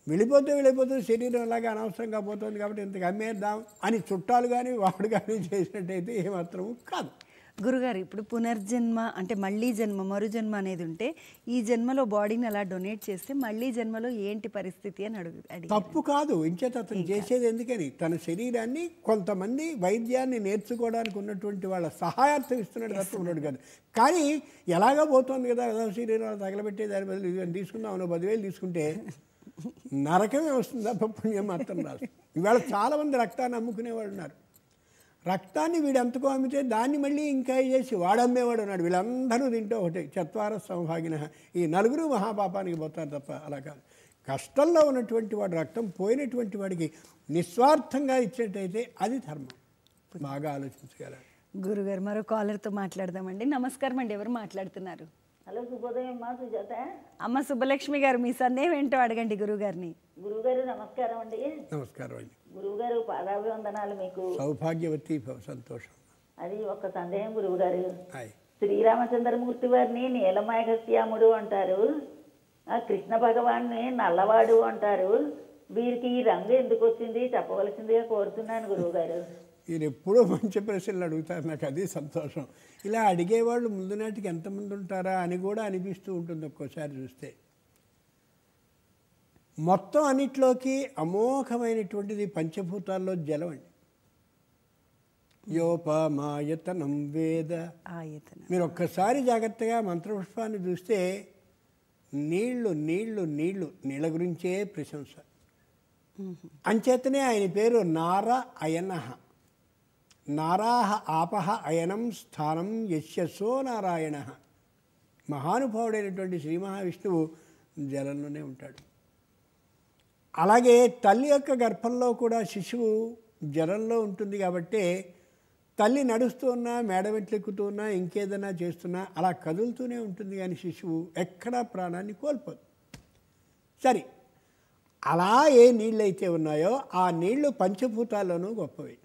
వెళ్ళిపోతూ శరీరం అలాగే అనవసరంగా పోతుంది కాబట్టి ఇంతకు అమ్మేద్దాం అని చుట్టాలు కానీ వాడు కానీ చేసినట్టయితే ఏమాత్రము కాదు. గురుగారు, ఇప్పుడు పునర్జన్మ అంటే మళ్ళీ జన్మ, మరు జన్మ అనేది ఉంటే ఈ జన్మలో బాడీని అలా డొనేట్ చేస్తే మళ్ళీ జన్మలో ఏంటి పరిస్థితి అని అడిగి తప్పు కాదు. ఇంచేత అతను చేసేది ఎందుకని తన శరీరాన్ని కొంతమంది వైద్యాన్ని నేర్చుకోవడానికి ఉన్నటువంటి వాళ్ళ సహాయార్థం ఇస్తున్నాడు తప్ప ఉన్నాడు కదా. కానీ ఎలాగో పోతుంది కదా శరీరాలు తగలబెట్టే దాని బదులు ఇవన్నీ తీసుకుందాం 10,000 తీసుకుంటే నరకమే వస్తుంది తప్ప పుణ్యం మాత్రం రాదు. ఇవాళ చాలామంది రక్తాన్ని అమ్ముకునేవాడు ఉన్నారు. రక్తాన్ని వీడు ఎంతకో అమ్మితే దాన్ని మళ్ళీ ఇంకా చేసి వాడమ్మేవాడు ఉన్నాడు. వీళ్ళందరూ తింటే ఒకటే చత్వార సంభాగిన, ఈ నలుగురు మహాపాపానికి పోతారు తప్ప అలా కాదు. కష్టంలో ఉన్నటువంటి వాడు రక్తం పోయినటువంటి వాడికి నిస్వార్థంగా ఇచ్చేటైతే అది ధర్మం. బాగా ఆలోచించగలరు. గురుగారు మరో కాలర్తో మాట్లాడదామండి. నమస్కారం అండి, ఎవరు మాట్లాడుతున్నారు? హలో, శుభోదయం అమ్మా, సుజాత. అమ్మ సుబ్బలక్ష్మి గారు, మీ సందేహం ఏంటో అడగండి గురుగారిని. గురువుగారు నమస్కారం అండి. నమస్కారం అండి. గురువుగారు పాదాభివందనాలు మీకు. సౌభాగ్యవతి భవ, సంతోషం. అది ఒక సందేహం గురువుగారు. హాయ్. శ్రీరామచంద్రమూర్తి వారిని నీలమేఘశ్యాముడు అంటారు, ఆ కృష్ణ భగవాన్ని నల్లవాడు అంటారు. వీరికి ఈ రంగు ఎందుకు వచ్చింది చెప్పవలసిందిగా కోరుతున్నాను గురువుగారు. మీరు ఎప్పుడూ మంచి ప్రశ్నలు అడుగుతారు, నాకు అది సంతోషం. ఇలా అడిగేవాళ్ళు ముందు నాటికి ఎంతమంది ఉంటారా అని కూడా అనిపిస్తూ ఉంటుంది ఒక్కోసారి చూస్తే. మొత్తం అన్నిట్లోకి అమోఘమైనటువంటిది పంచభూతాల్లో జలం అండి. యోపమాయతనం వేద. మీరు ఒక్కసారి జాగ్రత్తగా మంత్రపుష్పాన్ని చూస్తే నీళ్లు నీళ్లు నీళ్లు, నీళ్ళ గురించే ప్రశంస. అంచేతనే ఆయన పేరు నార అయనః. నారాహ ఆపహ అయనం స్థానం యస్యసో నారాయణ. మహానుభావుడైనటువంటి శ్రీ మహావిష్ణువు జలంలోనే ఉంటాడు. అలాగే తల్లి యొక్క గర్భంలో కూడా శిశువు జలంలో ఉంటుంది కాబట్టి తల్లి నడుస్తూ ఉన్నా, మేడమెట్లెక్కుతూ ఉన్నా, ఇంకేదైనా చేస్తున్నా అలా కదులుతూనే ఉంటుంది. కానీ శిశువు ఎక్కడా ప్రాణాన్ని కోల్పోదు. సరే, అలా ఏ నీళ్ళైతే ఉన్నాయో ఆ నీళ్లు పంచభూతాల్లోనూ గొప్పవి.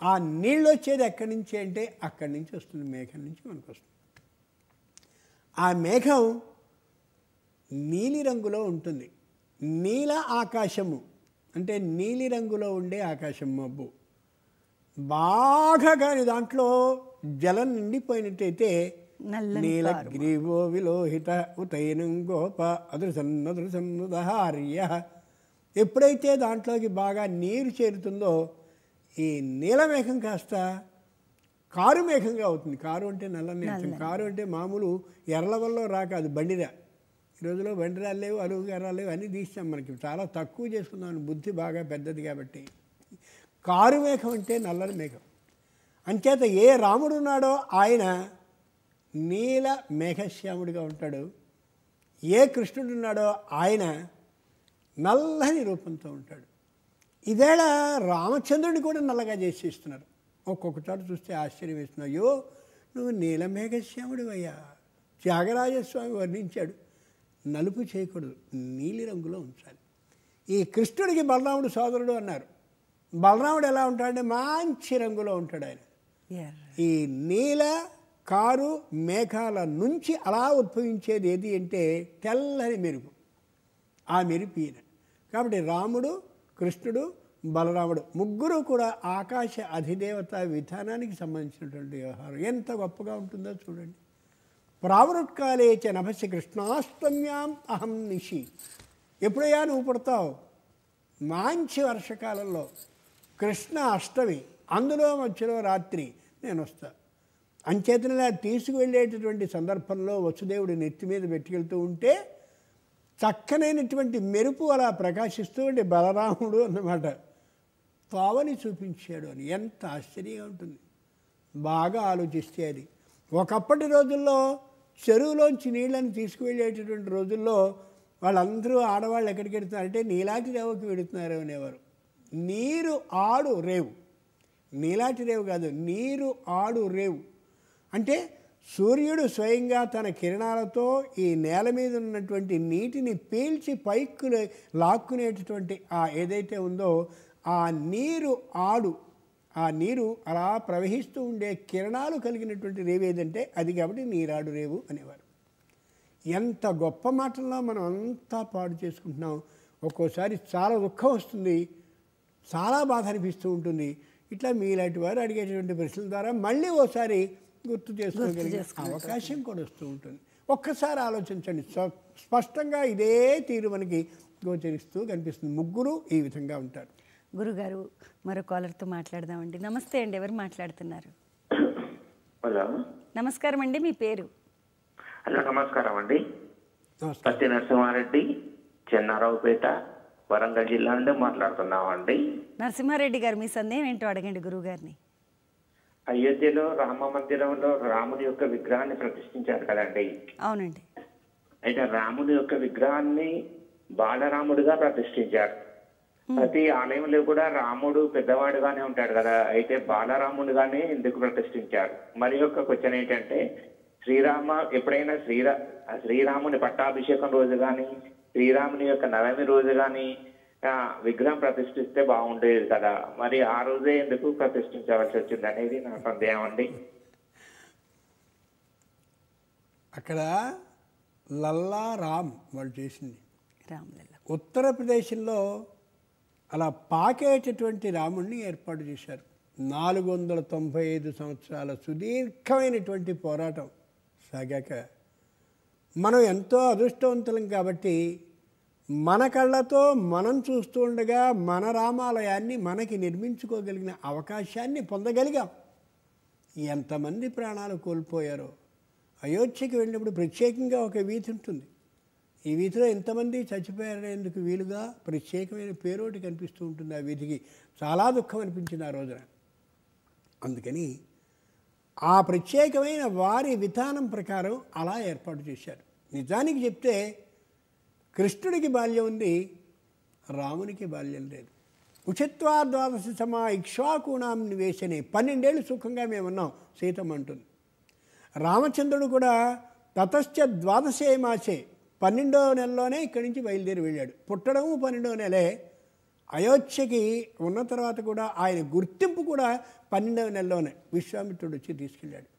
ఆ నీళ్ళు వచ్చేది ఎక్కడి నుంచి అంటే అక్కడి నుంచి వస్తుంది, మేఘం నుంచి మనకు వస్తుంది. ఆ మేఘం నీలిరంగులో ఉంటుంది. నీల ఆకాశము అంటే నీలిరంగులో ఉండే ఆకాశం మబ్బు. బాగా కానీ దాంట్లో జలం నిండిపోయినట్టయితే నీలగ్రీవో విలోహిత ఉతైనం గోప అదృసన్నదృసన్నుదహార్య. ఎప్పుడైతే దాంట్లోకి బాగా నీరు చేరుతుందో ఈ నీలమేఘం కాస్త కారు మేఘంగా అవుతుంది. కారు అంటే నల్లని, కారు అంటే మామూలు ఎర్రల వల్ల రాక, అది బండిరా. ఈ రోజులో బండిరాలు లేవు, అలుగు ఎర్రలు లేవు, అన్నీ తీసాం. మనకి చాలా తక్కువ చేసుకున్నాం, బుద్ధి బాగా పెద్దది కాబట్టి. కారు మేఘం అంటే నల్లని మేఘం. అంచేత ఏ రాముడు ఉన్నాడో ఆయన నీల మేఘశ్యాముడిగా ఉంటాడు. ఏ కృష్ణుడు ఉన్నాడో ఆయన నల్లని రూపంతో ఉంటాడు. ఇవేళ రామచంద్రుడిని కూడా నల్లగా చేసేస్తున్నారు. ఒక్కొక్క చోట చూస్తే ఆశ్చర్యం వేస్తున్నావు. అయ్యో నువ్వు నీలమేఘశ్యాముడు అయ్యా. త్యాగరాజస్వామి వర్ణించాడు, నలుపు చేయకూడదు, నీలి రంగులో ఉంచాలి. ఈ కృష్ణుడికి బలరాముడు సోదరుడు అన్నారు. బలరాముడు ఎలా ఉంటాడంటే మంచి రంగులో ఉంటాడు ఆయన. ఈ నీల కారు మేఘాల నుంచి అలా ఉద్భవించేది ఏది అంటే తెల్లని మెరుపు. ఆ మెరుపు ఈయన. కాబట్టి రాముడు, కృష్ణుడు, బలరాముడు ముగ్గురు కూడా ఆకాశ అధిదేవత విధానానికి సంబంధించినటువంటి వ్యవహారం. ఎంత గొప్పగా ఉంటుందో చూడండి. ప్రావృత్కాలే చ నభసి కృష్ణాష్టమ్యాం అహం నిషి. ఎప్పుడయ్యా నువ్వు పుడతావు? మంచి వర్షకాలంలో కృష్ణ అష్టమి, అందులో మధ్యలో రాత్రి నేను వస్తా. అంచేతనలా తీసుకువెళ్ళేటటువంటి సందర్భంలో వసుదేవుడు నెత్తి మీద పెట్టుకెళ్తూ ఉంటే చక్కనైనటువంటి మెరుపు అలా ప్రకాశిస్తూ ఉంటే బలరాముడు అన్నమాట పావని చూపించాడు అని. ఎంత ఆశ్చర్యంగా ఉంటుంది బాగా ఆలోచిస్తే. అది ఒకప్పటి రోజుల్లో చెరువులోంచి నీళ్ళని తీసుకువెళ్ళేటటువంటి రోజుల్లో వాళ్ళందరూ ఆడవాళ్ళు ఎక్కడికి వెళుతున్నారంటే నీలాటి రేవుకి వెళుతున్నారు అనేవారు. నీరు ఆడు రేవు, నీలాటి రేవు కాదు, నీరు ఆడు రేవు అంటే సూర్యుడు స్వయంగా తన కిరణాలతో ఈ నేల మీద ఉన్నటువంటి నీటిని పీల్చి పైకి లాక్కునేటటువంటి ఆ ఏదైతే ఉందో ఆ నీరు ఆడు, ఆ నీరు అలా ప్రవహిస్తూ ఉండే కిరణాలు కలిగినటువంటి రేవు ఏదంటే అది. కాబట్టి నీరాడు రేవు అనేవారు. ఎంత గొప్ప మాటల్లో మనం అంతా పాడు చేసుకుంటున్నాం. ఒక్కోసారి చాలా దుఃఖం వస్తుంది, చాలా బాధ అనిపిస్తూ ఉంటుంది. ఇట్లా మీలాంటి వారు అడిగేటువంటి ప్రశ్నల ద్వారా మళ్ళీ ఓసారి గుర్తు చేసుకోగలిగే అవకాశం కూడా వస్తూ ఉంటుంది. ఒక్కసారి ఆలోచించండి, స్పష్టంగా ఇదే తీరు మనకి గోచరిస్తూ కనిపిస్తుంది. ముగ్గురు ఈ విధంగా ఉంటారు. గురుగారు మరో కాలర్తో మాట్లాడదామండి. నమస్తే అండి, ఎవరు మాట్లాడుతున్నారు? హలో, నమస్కారం అండి, మీ పేరు? హలో, నమస్కారం అండి. నమస్కారం. సత్య నరసింహారెడ్డి, చెన్నారావుపేట, వరంగల్ జిల్లా నుండి మాట్లాడుతున్నామండి. నరసింహారెడ్డి గారు, మీ సందేహం ఏంటో అడగండి గురువుగారిని. అయోధ్యలో రామ మందిరంలో రాముడి యొక్క విగ్రహాన్ని ప్రతిష్ఠించారు కదండి. అవునండి. అయితే రాముడి యొక్క విగ్రహాన్ని బాలరాముడిగా ప్రతిష్ఠించారు. ప్రతి ఆలయంలో కూడా రాముడు పెద్దవాడుగానే ఉంటాడు కదా, అయితే బాలరాముడిగానే ఎందుకు ప్రతిష్ఠించారు? మరి యొక్క క్వశ్చన్ ఏంటంటే, ఎప్పుడైనా శ్రీరాముని పట్టాభిషేకం రోజు కానీ, శ్రీరాముని యొక్క నవమి రోజు కానీ విగ్రహం ప్రతిష్ఠిస్తే బాగుండేది కదా, మరి ఆ రోజే ఎందుకు ప్రతిష్ఠించవలసి వచ్చింది అనేది నా సందేహం అండి. అక్కడ లల్లా రామ్ వాళ్ళు చేసింది. రామ్లల్ల ఉత్తరప్రదేశ్లో అలా పాకేటటువంటి రాముడిని ఏర్పాటు చేశారు. 495 సంవత్సరాల సుదీర్ఘమైనటువంటి పోరాటం సాగాక మనం ఎంతో అదృష్టవంతులం కాబట్టి మన కళ్ళతో మనం చూస్తూ ఉండగా మన రామాలయాన్ని మనకి నిర్మించుకోగలిగిన అవకాశాన్ని పొందగలిగాం. ఎంతమంది ప్రాణాలు కోల్పోయారో. అయోధ్యకి వెళ్ళినప్పుడు ప్రత్యేకంగా ఒక వీధి ఉంటుంది. ఈ వీధిలో ఎంతమంది చచ్చిపోయారనేందుకు వీలుగా ప్రత్యేకమైన పేరోటి కనిపిస్తూ ఉంటుంది. ఆ వీధికి చాలా దుఃఖం అనిపించింది ఆ రోజున. అందుకని ఆ ప్రత్యేకమైన వారి విధానం ప్రకారం అలా ఏర్పాటు చేశారు. నిజానికి చెప్తే కృష్ణుడికి బాల్యం ఉంది, రామునికి బాల్యం లేదు. ఉచిత్వా ద్వాదశ సమా ఇక్ష్వాకూణాం నివేశనే, 12 ఏళ్ళు సుఖంగా మేమున్నాం సీతమ్మ అంటుంది. రామచంద్రుడు కూడా తతశ్చ ద్వాదశే మాసే, 12వ నెలలోనే ఇక్కడి నుంచి బయలుదేరి వెళ్ళాడు. పుట్టడము 12వ నెలే. అయోధ్యకి ఉన్న తర్వాత కూడా ఆయన గుర్తింపు కూడా 12వ నెలలోనే విశ్వామిత్రుడు వచ్చి తీసుకెళ్ళాడు.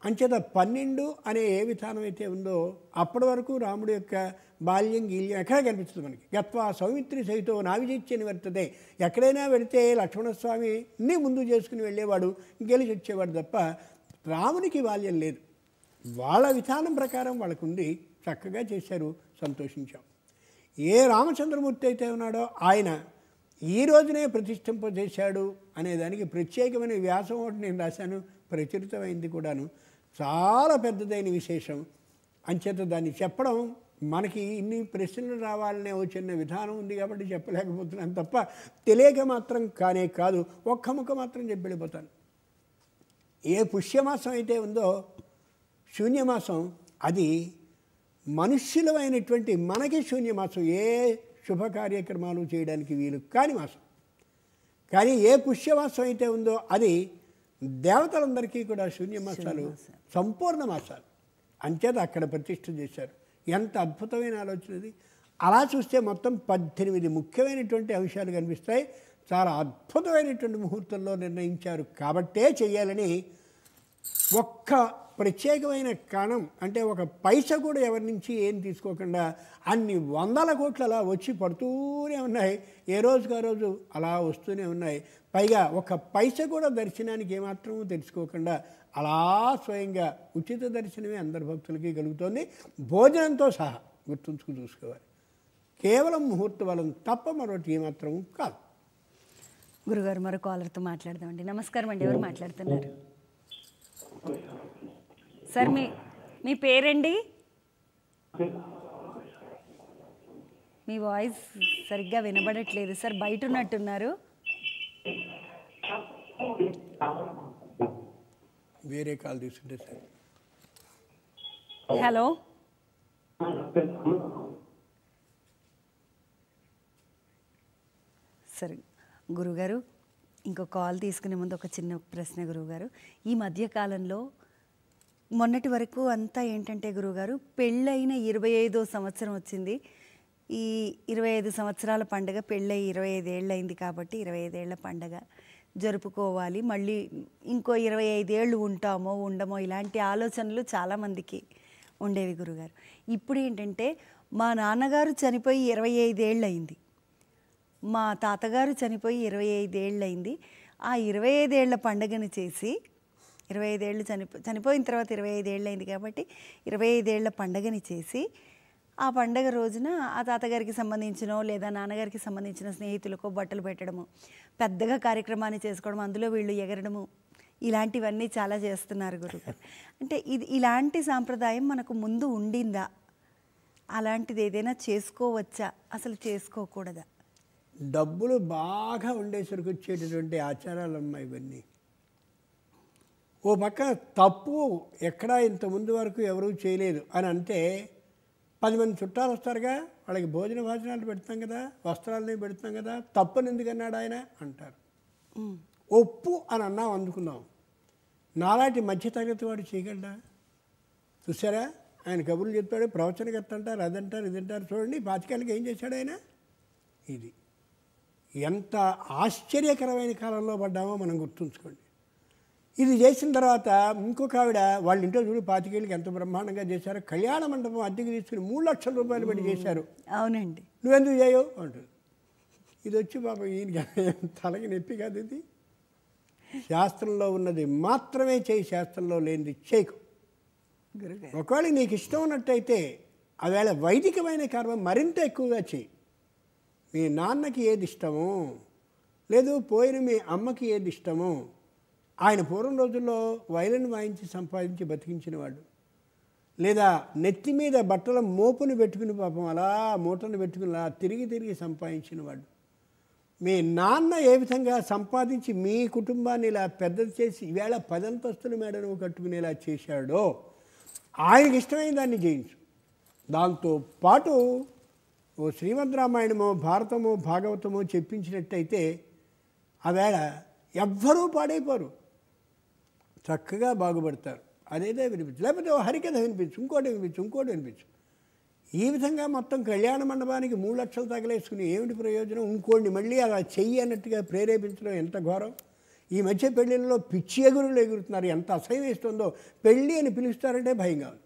అంచేత 12 అనే ఏ విధానం అయితే ఉందో అప్పటి వరకు రాముడి యొక్క బాల్యం గీల్యం ఎక్కడ కనిపిస్తుంది మనకి. గత్వా సౌమిత్రి సహితో నావిజిత్య నివర్తతే, ఎక్కడైనా వెళితే లక్ష్మణస్వామిని ముందు చేసుకుని వెళ్ళేవాడు, గెలిచి వచ్చేవాడు తప్ప రామునికి బాల్యం లేదు. వాళ్ళ విధానం ప్రకారం వాళ్ళకు ఉంది, చక్కగా చేశారు, సంతోషించాం. ఏ రామచంద్రమూర్తి అయితే ఉన్నాడో ఆయన ఈ రోజునే ప్రతిష్ఠింపజేశాడు అనేదానికి ప్రత్యేకమైన వ్యాసం ఒకటి నేను రాశాను, ప్రచురితమైంది కూడాను. చాలా పెద్దదైన విశేషం. అంచేత దాన్ని చెప్పడం మనకి ఇన్ని ప్రశ్నలు రావాలనే చిన్న విధానం ఉంది కాబట్టి చెప్పలేకపోతున్నాను తప్ప తెలియక మాత్రం కానే కాదు. ఒక్క ముక్క మాత్రం చెప్పి వెళ్ళిపోతాను. ఏ పుష్యమాసం అయితే ఉందో శూన్యమాసం అది మనుష్యులమైనటువంటి మనకి శూన్యమాసం, ఏ శుభ కార్యక్రమాలు చేయడానికి వీలు కాని మాసం. కానీ ఏ పుష్యమాసం అయితే ఉందో అది దేవతలందరికీ కూడా శూన్యమాసాలు సంపూర్ణ మాసాలు. అంచేత అక్కడ ప్రతిష్ఠ చేశారు. ఎంత అద్భుతమైన ఆలోచన ఇది. అలా చూస్తే మొత్తం 18 ముఖ్యమైనటువంటి అంశాలు కనిపిస్తాయి. చాలా అద్భుతమైనటువంటి ముహూర్తంలో నిర్ణయించారు కాబట్టే చేయాలని ఒక్క ప్రత్యేకమైన కారణం అంటే ఒక పైస కూడా ఎవరి నుంచి ఏం తీసుకోకుండా అన్ని 100 కోట్లు అలా వచ్చి పడుతూనే ఉన్నాయి. ఏ రోజుకు ఆ రోజు అలా వస్తూనే ఉన్నాయి. పైగా ఒక పైస కూడా దర్శనానికి ఏమాత్రమూ తెలుసుకోకుండా అలా స్వయంగా ఉచిత దర్శనమే అందరి భక్తులకి కలుగుతోంది, భోజనంతో సహా. గుర్తుంచుకు చూసుకోవాలి. కేవలం ముహూర్త బలం తప్ప మరొకటి ఏమాత్రం కాదు. గురుగారు మరో కాలర్తో మాట్లాడదామండి. నమస్కారం అండి, ఎవరు మాట్లాడుతున్నారు? సార్ మీ పేరండి? మీ వాయిస్ సరిగ్గా వినబడట్లేదు సార్, బయట ఉన్నట్టున్నారు. వేరే కాల్ తీసుకుంటే సార్. హలో, సరే గురుగారు, ఇంకో కాల్ తీసుకునే ముందు ఒక చిన్న ప్రశ్న గురుగారు. ఈ మధ్యకాలంలో మొన్నటి వరకు అంతా ఏంటంటే గురుగారు, పెళ్ళైన 25వ సంవత్సరం వచ్చింది. ఈ 25 సంవత్సరాల పండుగ, పెళ్ళై 25 ఏళ్ళు అయింది కాబట్టి 25 ఏళ్ల పండుగ జరుపుకోవాలి, మళ్ళీ ఇంకో 25 ఏళ్ళు ఉంటామో ఉండమో ఇలాంటి ఆలోచనలు చాలామందికి ఉండేవి గురుగారు. ఇప్పుడు ఏంటంటే మా నాన్నగారు చనిపోయి 25 ఏళ్ళు అయింది, మా తాతగారు చనిపోయి 25 ఏళ్ళు అయింది. ఆ 25 ఏళ్ల పండుగను చేసి 25 ఏళ్ళు చనిపోయిన తర్వాత 25 ఏళ్ళు అయింది కాబట్టి 25 ఏళ్ల పండుగని చేసి ఆ పండగ రోజున ఆ తాతగారికి సంబంధించినో లేదా నాన్నగారికి సంబంధించిన స్నేహితులకో బట్టలు పెట్టడము, పెద్దగా కార్యక్రమాన్ని చేసుకోవడం, అందులో వీళ్ళు ఎగరడము, ఇలాంటివన్నీ చాలా చేస్తున్నారు గురుగారు. అంటే ఇలాంటి సాంప్రదాయం మనకు ముందు ఉండిందా? అలాంటిది ఏదైనా చేసుకోవచ్చా, అసలు చేసుకోకూడదా? డబ్బులు బాగా ఉండేసరికి వచ్చేటటువంటి ఆచారాలమ్మా ఇవన్నీ. ఓ పక్క తప్పు ఎక్కడా ఇంత ముందు వరకు ఎవరూ చేయలేదు అని అంటే 10 మంది చుట్టాలు వస్తారుగా, వాళ్ళకి భోజనాలు పెడతాం కదా, వస్త్రాలని పెడతాం కదా, తప్పని ఎందుకన్నాడు ఆయన అంటారు. ఒప్పు అని అన్నాం, అందుకున్నాం. నాలాంటి మధ్యతరగతి వాడు చేయగలడా? చూసారా, ఆయన కబుర్లు చెప్పాడు, ప్రవచనకర్త అంటారు, అదంటారు ఇదంటారు. చూడండి 25 ఏళ్ళకి ఏం చేశాడు ఆయన. ఇది ఎంత ఆశ్చర్యకరమైన కాలంలో పడ్డామో మనం గుర్తుంచుకోండి. ఇది చేసిన తర్వాత ఇంకొక ఆవిడ వాళ్ళ ఇంట్లో చూడు 25 ఏళ్ళకి ఎంత బ్రహ్మాండంగా చేశారు, కళ్యాణ మండపం అద్దెకి తీసుకుని 3 లక్షల రూపాయలు పెట్టి చేశారు. అవునండి, నువ్వెందుకు చేయవు అంటుంది. ఇది వచ్చి పాపం ఈయన తలకి నొప్పి కాదు. ఇది శాస్త్రంలో ఉన్నది మాత్రమే చేయి, శాస్త్రంలో లేనిది చేయకు. ఒకవేళ నీకు ఇష్టం ఉన్నట్టయితే ఆవేళ వైదికమైన కర్మ మరింత ఎక్కువగా చేయి. మీ నాన్నకి ఏది ఇష్టమో, లేదు పోయిన మీ అమ్మకి ఏది ఇష్టమో. ఆయన పూర్వం రోజుల్లో వైలిన్ వాయించి సంపాదించి బతికించినవాడు, లేదా నెత్తి మీద బట్టల మోపుని పెట్టుకుని పాపం అలా మూటను పెట్టుకుని అలా తిరిగి సంపాదించినవాడు. మీ నాన్న ఏ విధంగా సంపాదించి మీ కుటుంబాన్ని ఇలా పెద్దది చేసి ఈవేళ 10 అంతస్తుల మేడను కట్టుకునేలా చేశాడో ఆయనకి ఇష్టమైన దాన్ని చేయించు. దాంతో పాటు ఓ శ్రీమద్ రామాయణమో భారతమో భాగవతమో చెప్పించినట్టయితే ఆవేళ ఎవ్వరూ పాడైపోరు, చక్కగా బాగుపడతారు. అదేదే వినిపించు, లేకపోతే ఓ హరికథ వినిపించు, ఇంకోటి వినిపించు. ఈ విధంగా మొత్తం కళ్యాణ మండపానికి 3 లక్షలు తగలేసుకుని ఏమిటి ప్రయోజనం? ఇంకోటిని మళ్ళీ అలా చెయ్యి అన్నట్టుగా ప్రేరేపించడం ఎంత ఘోరం. ఈ మధ్య పెళ్ళిళ్ళలో పిచ్చి ఎగురులు ఎగురుతున్నారు. ఎంత అసహ్యం వేస్తుందో. పెళ్ళి అని పిలుస్తారంటే భయంగా ఉంది.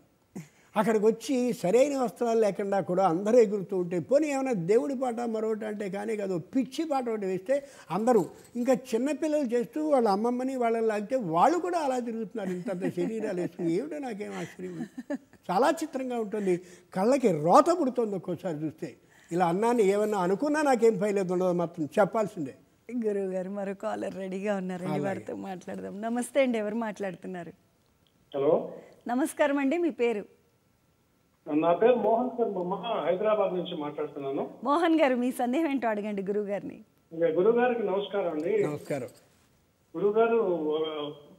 అక్కడికి వచ్చి సరైన వస్త్రాలు లేకుండా కూడా అందరూ ఎగురుతూ ఉంటే, పోనీ ఏమైనా దేవుడి పాట మరొకటి అంటే కానీ కాదు, పిచ్చి పాట ఒకటి వేస్తే అందరూ, ఇంకా చిన్నపిల్లలు చేస్తూ వాళ్ళ అమ్మమ్మని వాళ్ళని లాగితే వాళ్ళు కూడా అలా తిరుగుతున్నారు. ఇంతంత శరీరాలు వేసుకుని ఏమిటో నాకేం ఆశ్చర్యం. చాలా చిత్రంగా ఉంటుంది, కళ్ళకి రోత పుడుతుంది ఒక్కోసారి చూస్తే. ఇలా అన్నాన్ని ఏమన్నా అనుకున్నా నాకేం ఫైలేదు ఉండదు, మాత్రం చెప్పాల్సిందే. గురువు గారు మరో కాలర్ రెడీగా ఉన్నారండి, వారితో మాట్లాడదాం. నమస్తే అండి, ఎవరు మాట్లాడుతున్నారు? హలో, నమస్కారం అండి, మీ పేరు? నా పేరు మోహన్ సార్, హైదరాబాద్ నుంచి మాట్లాడుతున్నాను. మోహన్ గారు, మీ సందేహం ఏంటో అడగండి గురువు గారిని. గురువు గారికి నమస్కారం అండి. నమస్కారం. గురువు గారు,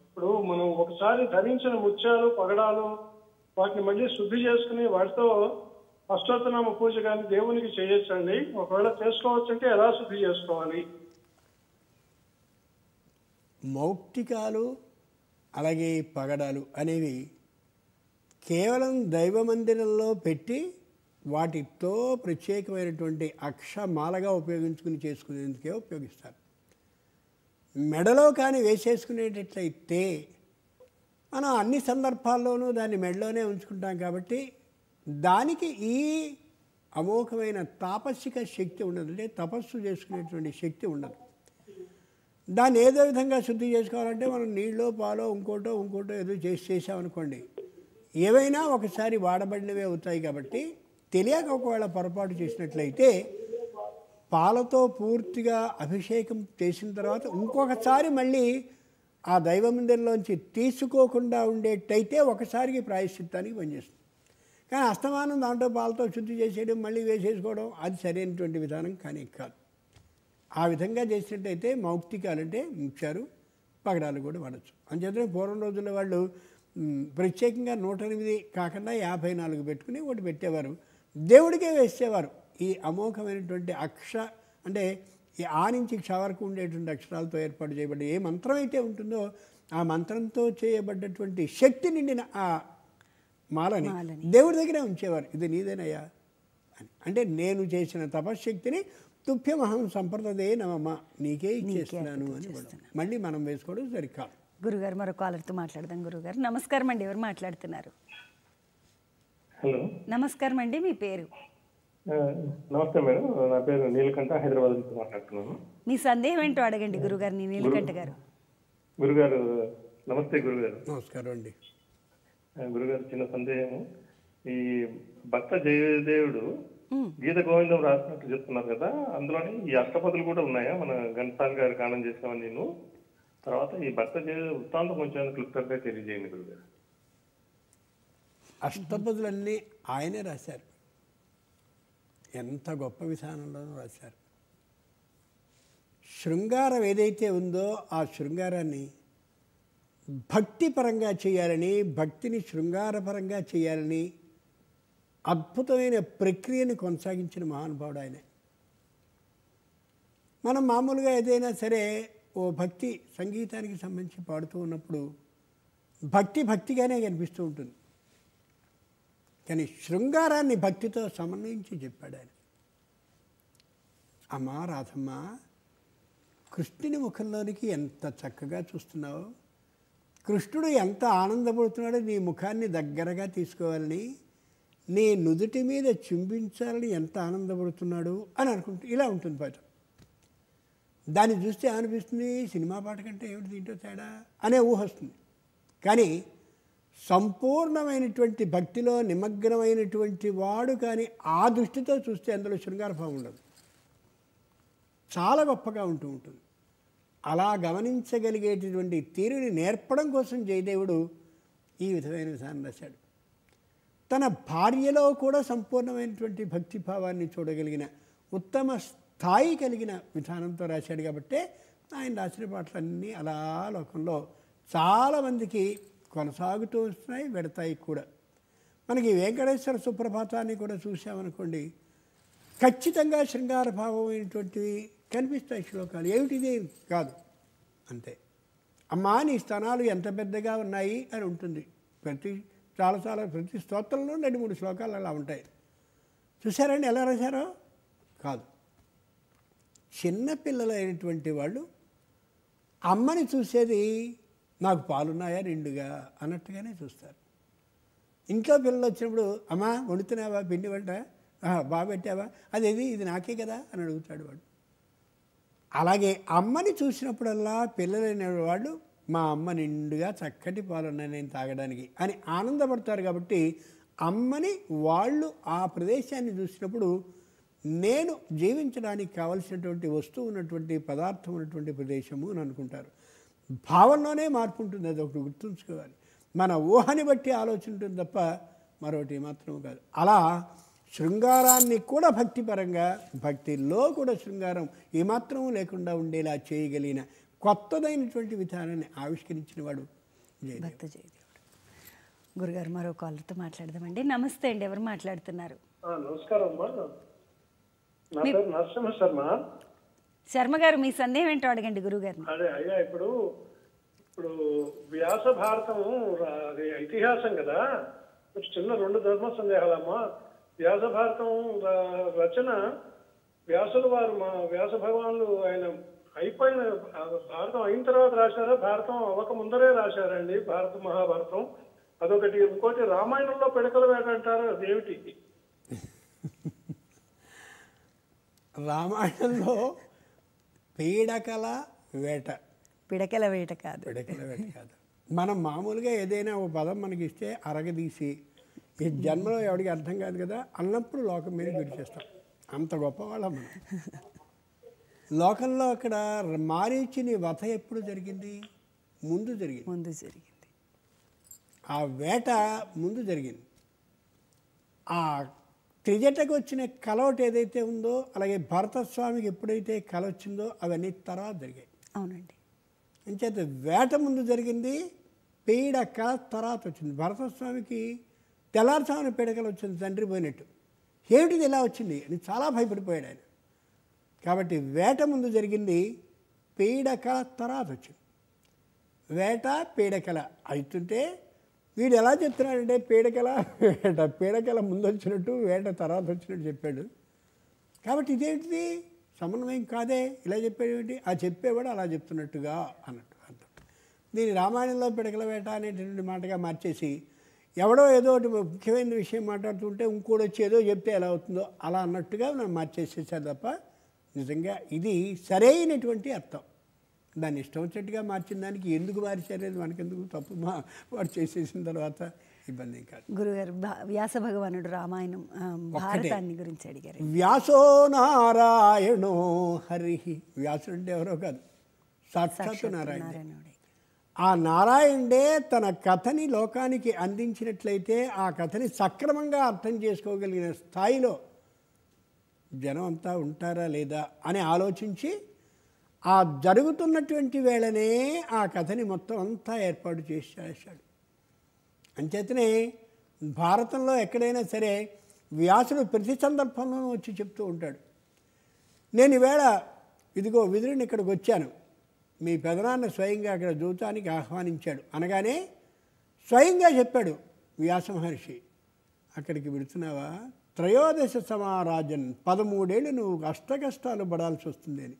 ఇప్పుడు మనం ఒకసారి ధరించిన ముత్యాలు పగడాలు వాటిని మళ్ళీ శుద్ధి చేసుకుని వాటితో అష్టోత్తనామ పూజ కానీ దేవునికి చేయొచ్చండి. ఒకవేళ చేసుకోవచ్చంటే ఎలా శుద్ధి చేసుకోవాలి? మౌక్తికాలు అలాగే పగడాలు అనేవి కేవలం దైవ మందిరంలో పెట్టి వాటితో ప్రత్యేకమైనటువంటి అక్షమాలగా ఉపయోగించుకుని చేసుకునేందుకే ఉపయోగిస్తారు. మెడలో కానీ వేసేసుకునేటట్లయితే మనం అన్ని సందర్భాల్లోనూ దాన్ని మెడలోనే ఉంచుకుంటాం కాబట్టి దానికి ఈ అమోఘమైన తాపసిక శక్తి ఉండదు, అంటే తపస్సు చేసుకునేటువంటి శక్తి ఉండదు. దాన్ని ఏదో విధంగా శుద్ధి చేసుకోవాలంటే మనం నీళ్ళో పాలో ఇంకోటో ఏదో చేసామనుకోండి, ఏవైనా ఒకసారి వాడబడినవే అవుతాయి. కాబట్టి తెలియక ఒకవేళ పొరపాటు చేసినట్లయితే పాలతో పూర్తిగా అభిషేకం చేసిన తర్వాత ఇంకొకసారి మళ్ళీ ఆ దైవమందిరంలోంచి తీసుకోకుండా ఉండేటైతే ఒకసారికి ప్రాయశ్చిత్తానికి పనిచేస్తుంది. కానీ అస్తమానం దాంట్లో పాలతో శుద్ధి చేసేయడం మళ్ళీ వేసేసుకోవడం అది సరైనటువంటి విధానం కానీ కాదు. ఆ విధంగా చేసినట్టయితే మౌక్తికాలంటే ముఖ్యాలు పగడాలు కూడా వాడచ్చు. అంచేతనే పూర్వం రోజుల్లో వాళ్ళు ప్రత్యేకంగా 108 కాకుండా 54 పెట్టుకుని ఒకటి పెట్టేవారు, దేవుడికే వేసేవారు. ఈ అమోఘమైనటువంటి అంటే ఈ ఆ నుంచి క్ష వరకు ఉండేటువంటి అక్షరాలతో ఏర్పాటు చేయబడ్డ ఏ మంత్రం అయితే ఉంటుందో ఆ మంత్రంతో చేయబడ్డటువంటి శక్తి నిండిన ఆ మాలని దేవుడి దగ్గరే ఉంచేవారు. ఇది నీదేనయ్యా అని. అంటే నేను చేసిన తపశ్శక్తిని తుభ్యమహం సంప్రదే నమమ్మ, నీకే ఇచ్చేస్తున్నాను అని మళ్ళీ మనం వేసుకోవడం సరికాదు. గురుగారు మరో కాలర్తో మాట్లాడదాం. గురుగారు నమస్కారం అండి, ఎవరు మాట్లాడుతున్నారు? హలో నమస్కారం అండి, మీ పేరు? నమస్తే మేడం, నా పేరు నీలకంఠ, హైదరాబాద్ నుంచి మాట్లాడుతున్నాను. మీ సందేహం ఏంటో అడగండి గురుగారిని. నీలకంఠ గారు. గురుగారు నమస్తే. గురుగారు నమస్కారం అండి. గురుగారు చిన్న సందేహము. ఈ భక్త జయదేవుడు గీత గోవిందం రాసినట్టు చెప్తున్నారు కదా, అందులోని ఈ అష్టపదులు కూడా ఉన్నాయా? మన ఘంటసాల గారు గానం చేసామని నేను తర్వాత ఈ భక్త జయ వృత్తాంతం కొంచెం క్లుప్తంగా తెలియజేయండి గురుగారు. అష్టపదులన్నీ ఆయనే రాశారు, ఎంత గొప్ప విధానంలోనూ రాశారు. శృంగారం ఏదైతే ఉందో ఆ శృంగారాన్ని భక్తిపరంగా చేయాలని, భక్తిని శృంగారపరంగా చేయాలని అద్భుతమైన ప్రక్రియను కొనసాగించిన మహానుభావుడు ఆయనే. మనం మామూలుగా ఏదైనా సరే ఓ భక్తి సంగీతానికి సంబంధించి పాడుతూ ఉన్నప్పుడు భక్తిగానే కనిపిస్తూ ఉంటుంది. కానీ శృంగారాన్ని భక్తితో సమన్వయించి చెప్పాడు ఆయన. అమ్మా రాధమ్మ, కృష్ణుని ముఖంలోనికి ఎంత చక్కగా చూస్తున్నావు, కృష్ణుడు ఎంత ఆనందపడుతున్నాడో నీ ముఖాన్ని దగ్గరగా తీసుకోవాలని, నీ నుదుటి మీద చుంబించాలని ఎంత ఆనందపడుతున్నాడు అని ఇలా ఉంటుంది పాట. దాన్ని చూస్తే అనిపిస్తుంది సినిమా పాట కంటే ఏమిటి దీంట్లో తేడా అనే ఊహ వస్తుంది. కానీ సంపూర్ణమైనటువంటి భక్తిలో నిమగ్నమైనటువంటి వాడు కానీ ఆ దృష్టితో చూస్తే అందులో శృంగారభావం ఉండదు, చాలా గొప్పగా ఉంటుంది. అలా గమనించగలిగేటటువంటి తీరుని నేర్పడం కోసం జయదేవుడు ఈ విధమైన విధానం రాశాడు. తన భార్యలో కూడా సంపూర్ణమైనటువంటి భక్తిభావాన్ని చూడగలిగిన ఉత్తమ స్థాయి కలిగిన విధానంతో రాశాడు. కాబట్టి ఆయన రాసిన పాటలన్నీ అలా లోకంలో చాలామందికి కొనసాగుతూ వస్తున్నాయి, వెడతాయి కూడా. మనకి వెంకటేశ్వర సుప్రభాతాన్ని కూడా చూసామనుకోండి, ఖచ్చితంగా శృంగారభావమైనటువంటివి కనిపిస్తాయి శ్లోకాలు. ఏమిటిది కాదు, అంతే. అమ్మా నీ స్థానాలు ఎంత పెద్దగా ఉన్నాయి అని ఉంటుంది. ప్రతి స్తోత్రంలో 2-3 శ్లోకాలు అలా ఉంటాయి. చూసారండి ఎలా రాశారో? కాదు. చిన్నపిల్లలైనటువంటి వాళ్ళు అమ్మని చూసేది నాకు పాలున్నాయా నిండుగా అన్నట్టుగానే చూస్తారు. ఇంట్లో పిల్లలు వచ్చినప్పుడు అమ్మా వండుతున్నావా, పిండి వంట బాగా పెట్టావా, అదేది ఇది నాకే కదా అని అడుగుతాడు వాడు. అలాగే అమ్మని చూసినప్పుడల్లా పిల్లలైన వాళ్ళు మా అమ్మ నిండుగా చక్కటి పాలున్నాయి నేను తాగడానికి అని ఆనందపడతారు. కాబట్టి అమ్మని వాళ్ళు ఆ ప్రదేశాన్ని చూసినప్పుడు నేను జీవించడానికి కావలసినటువంటి వస్తువు ఉన్నటువంటి పదార్థం ఉన్నటువంటి ప్రదేశము అని అనుకుంటారు. భావనలోనే మార్పు ఉంటుంది, అది ఒకటి గుర్తుంచుకోవాలి. మన ఊహని బట్టి ఆలోచన ఉంటుంది తప్ప మరొకటి మాత్రం కాదు. అలా శృంగారాన్ని కూడా భక్తిపరంగా, భక్తిలో కూడా శృంగారం ఏమాత్రం లేకుండా ఉండేలా చేయగలిగిన కొత్తదైనటువంటి విధానాన్ని ఆవిష్కరించిన వాడు భక్త జయదేవుడు. గురుగారు మరో కాలర్తో మాట్లాడదామండి. నమస్తే అండి, ఎవరు మాట్లాడుతున్నారు? నమస్కారం అమ్మా, నా పేరు నరసింహ శర్మ. శర్మ గారు, మీ సందేహం ఏంటో అడగండి గురుగారిని. అదే అయ్యా, ఇప్పుడు వ్యాస భారతం అది ఇతిహాసం కదా, చిన్న 2 ధర్మ సందేహాలమ్మా. వ్యాస భారతం రచన వ్యాసులు వారు, మా వ్యాస భగవానులు ఆయన అయిపోయిన భారతం అయిన తర్వాత రాశారా, భారతం అవ్వక ముందరే రాశారండి మహాభారతం? అదొకటి. ఇంకోటి, రామాయణంలో పిడకల వేట అంటారు, అదేమిటి? రామాయణంలో పీడకల వేట, పిడకల వేట కాదు. పిడకల వేట కాదు. మనం మామూలుగా ఏదైనా ఒక పదం మనకి ఇస్తే అరగదీసి ఈ జన్మలో ఎవరికి అర్థం కాదు కదా అన్నప్పుడు లోకం మీద విడిచేస్తాం. అంత గొప్పవాళ్ళం మనం. లోకంలో అక్కడ మారీచుని వధ ఎప్పుడు జరిగింది? ముందు జరిగింది. ఆ వేట ముందు జరిగింది. ఆ త్రిజటకు వచ్చిన కల ఒకటి ఏదైతే ఉందో, అలాగే భరతస్వామికి ఎప్పుడైతే కల వచ్చిందో అవన్నీ తర్వాత జరిగాయి. అవునండి. అంచేత వేట ముందు జరిగింది, పీడ కల తర్వాత వచ్చింది. భరతస్వామికి తెల్లారుసామున పీడకలు వచ్చింది, తండ్రి పోయినట్టు. ఏమిటిది ఎలా వచ్చింది అని చాలా భయపడిపోయాడు ఆయన. కాబట్టి వేట ముందు జరిగింది, పీడకల తర్వాత వచ్చింది. వేట పీడకల అవుతుంటే వీడు ఎలా చెప్తున్నాడంటే పీడకల వేట, పీడకల ముందు వచ్చినట్టు వేట తర్వాత వచ్చినట్టు చెప్పాడు. కాబట్టి ఇదేంటిది సమన్వయం కాదే, ఇలా చెప్పేది. ఆ చెప్పేవాడు అలా చెప్తున్నట్టుగా అన్నట్టు అర్థం. దీని రామాయణంలో పిడకల వేట అనేటువంటి మాటగా మార్చేసి ఎవడో ఏదో ఒకటి ముఖ్యమైన విషయం మాట్లాడుతుంటే ఇంకోటి వచ్చి ఏదో చెప్తే ఎలా అవుతుందో అలా అన్నట్టుగా మనం మార్చేసేసారు తప్ప నిజంగా ఇది సరైనటువంటి అర్థం. దాన్ని ఇష్టం వచ్చినట్టుగా మార్చిన దానికి ఎందుకు మార్చారేది మనకెందుకు, తప్పు వాడు చేసేసిన తర్వాత ఇబ్బంది కాదు. గురుగారు, వ్యాస భగవానుడు రామాయణం భారతాన్ని గురించి అడిగారు. వ్యాసో నారాయణో హరి. వ్యాసుడు అంటే ఎవరో కాదు, సాక్షాత్తు నారాయణుడే. ఆ నారాయణుడే తన కథని లోకానికి అందించినట్లయితే ఆ కథని సక్రమంగా అర్థం చేసుకోగలిగిన స్థాయిలో జనం అంతా ఉంటారా లేదా అని ఆలోచించి ఆ జరుగుతున్నటువంటి వేళనే ఆ కథని మొత్తం అంతా ఏర్పాటు చేసి చేశాడు. అంచేతనే భారతంలో ఎక్కడైనా సరే వ్యాసుడు ప్రతి సందర్భంలోనూ వచ్చి చెప్తూ ఉంటాడు, నేను ఈవేళ ఇదిగో విదురుని ఇక్కడికి వచ్చాను, మీ పెదనాన్న స్వయంగా అక్కడ దూతానికి ఆహ్వానించాడు అనగానే స్వయంగా చెప్పాడు వ్యాస మహర్షి, అక్కడికి వెళుతున్నావా, త్రయోదశ సమారాజన్, 13 ఏళ్ళు నువ్వు అష్టకష్టాలు పడాల్సి వస్తుంది అని.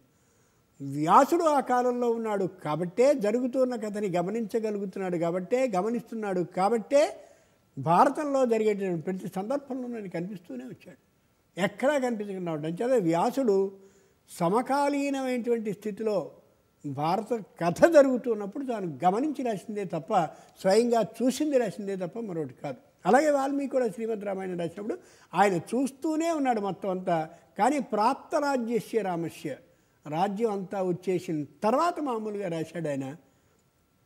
వ్యాసుడు ఆ కాలంలో ఉన్నాడు కాబట్టే జరుగుతున్న కథని గమనించగలుగుతున్నాడు, కాబట్టే గమనిస్తున్నాడు, కాబట్టే భారతంలో జరిగేటువంటి ప్రతి సందర్భంలో నేను కనిపిస్తూనే వచ్చాడు, ఎక్కడా కనిపించకుండా ఉంటాడు. అంచేత వ్యాసుడు సమకాలీనమైనటువంటి స్థితిలో భారత కథ జరుగుతున్నప్పుడు తాను గమనించి రాసిందే తప్ప స్వయంగా చూసింది రాసిందే తప్ప మరొకటి కాదు. అలాగే వాల్మీకి కూడా శ్రీమద్ రామాయణం రాసినప్పుడు ఆయన చూస్తూనే ఉన్నాడు మొత్తం అంతా. కానీ ప్రాప్త రాజ్యస్య రామస్య, రాజ్యం అంతా వచ్చేసిన తర్వాత మామూలుగా రాశాడు ఆయన.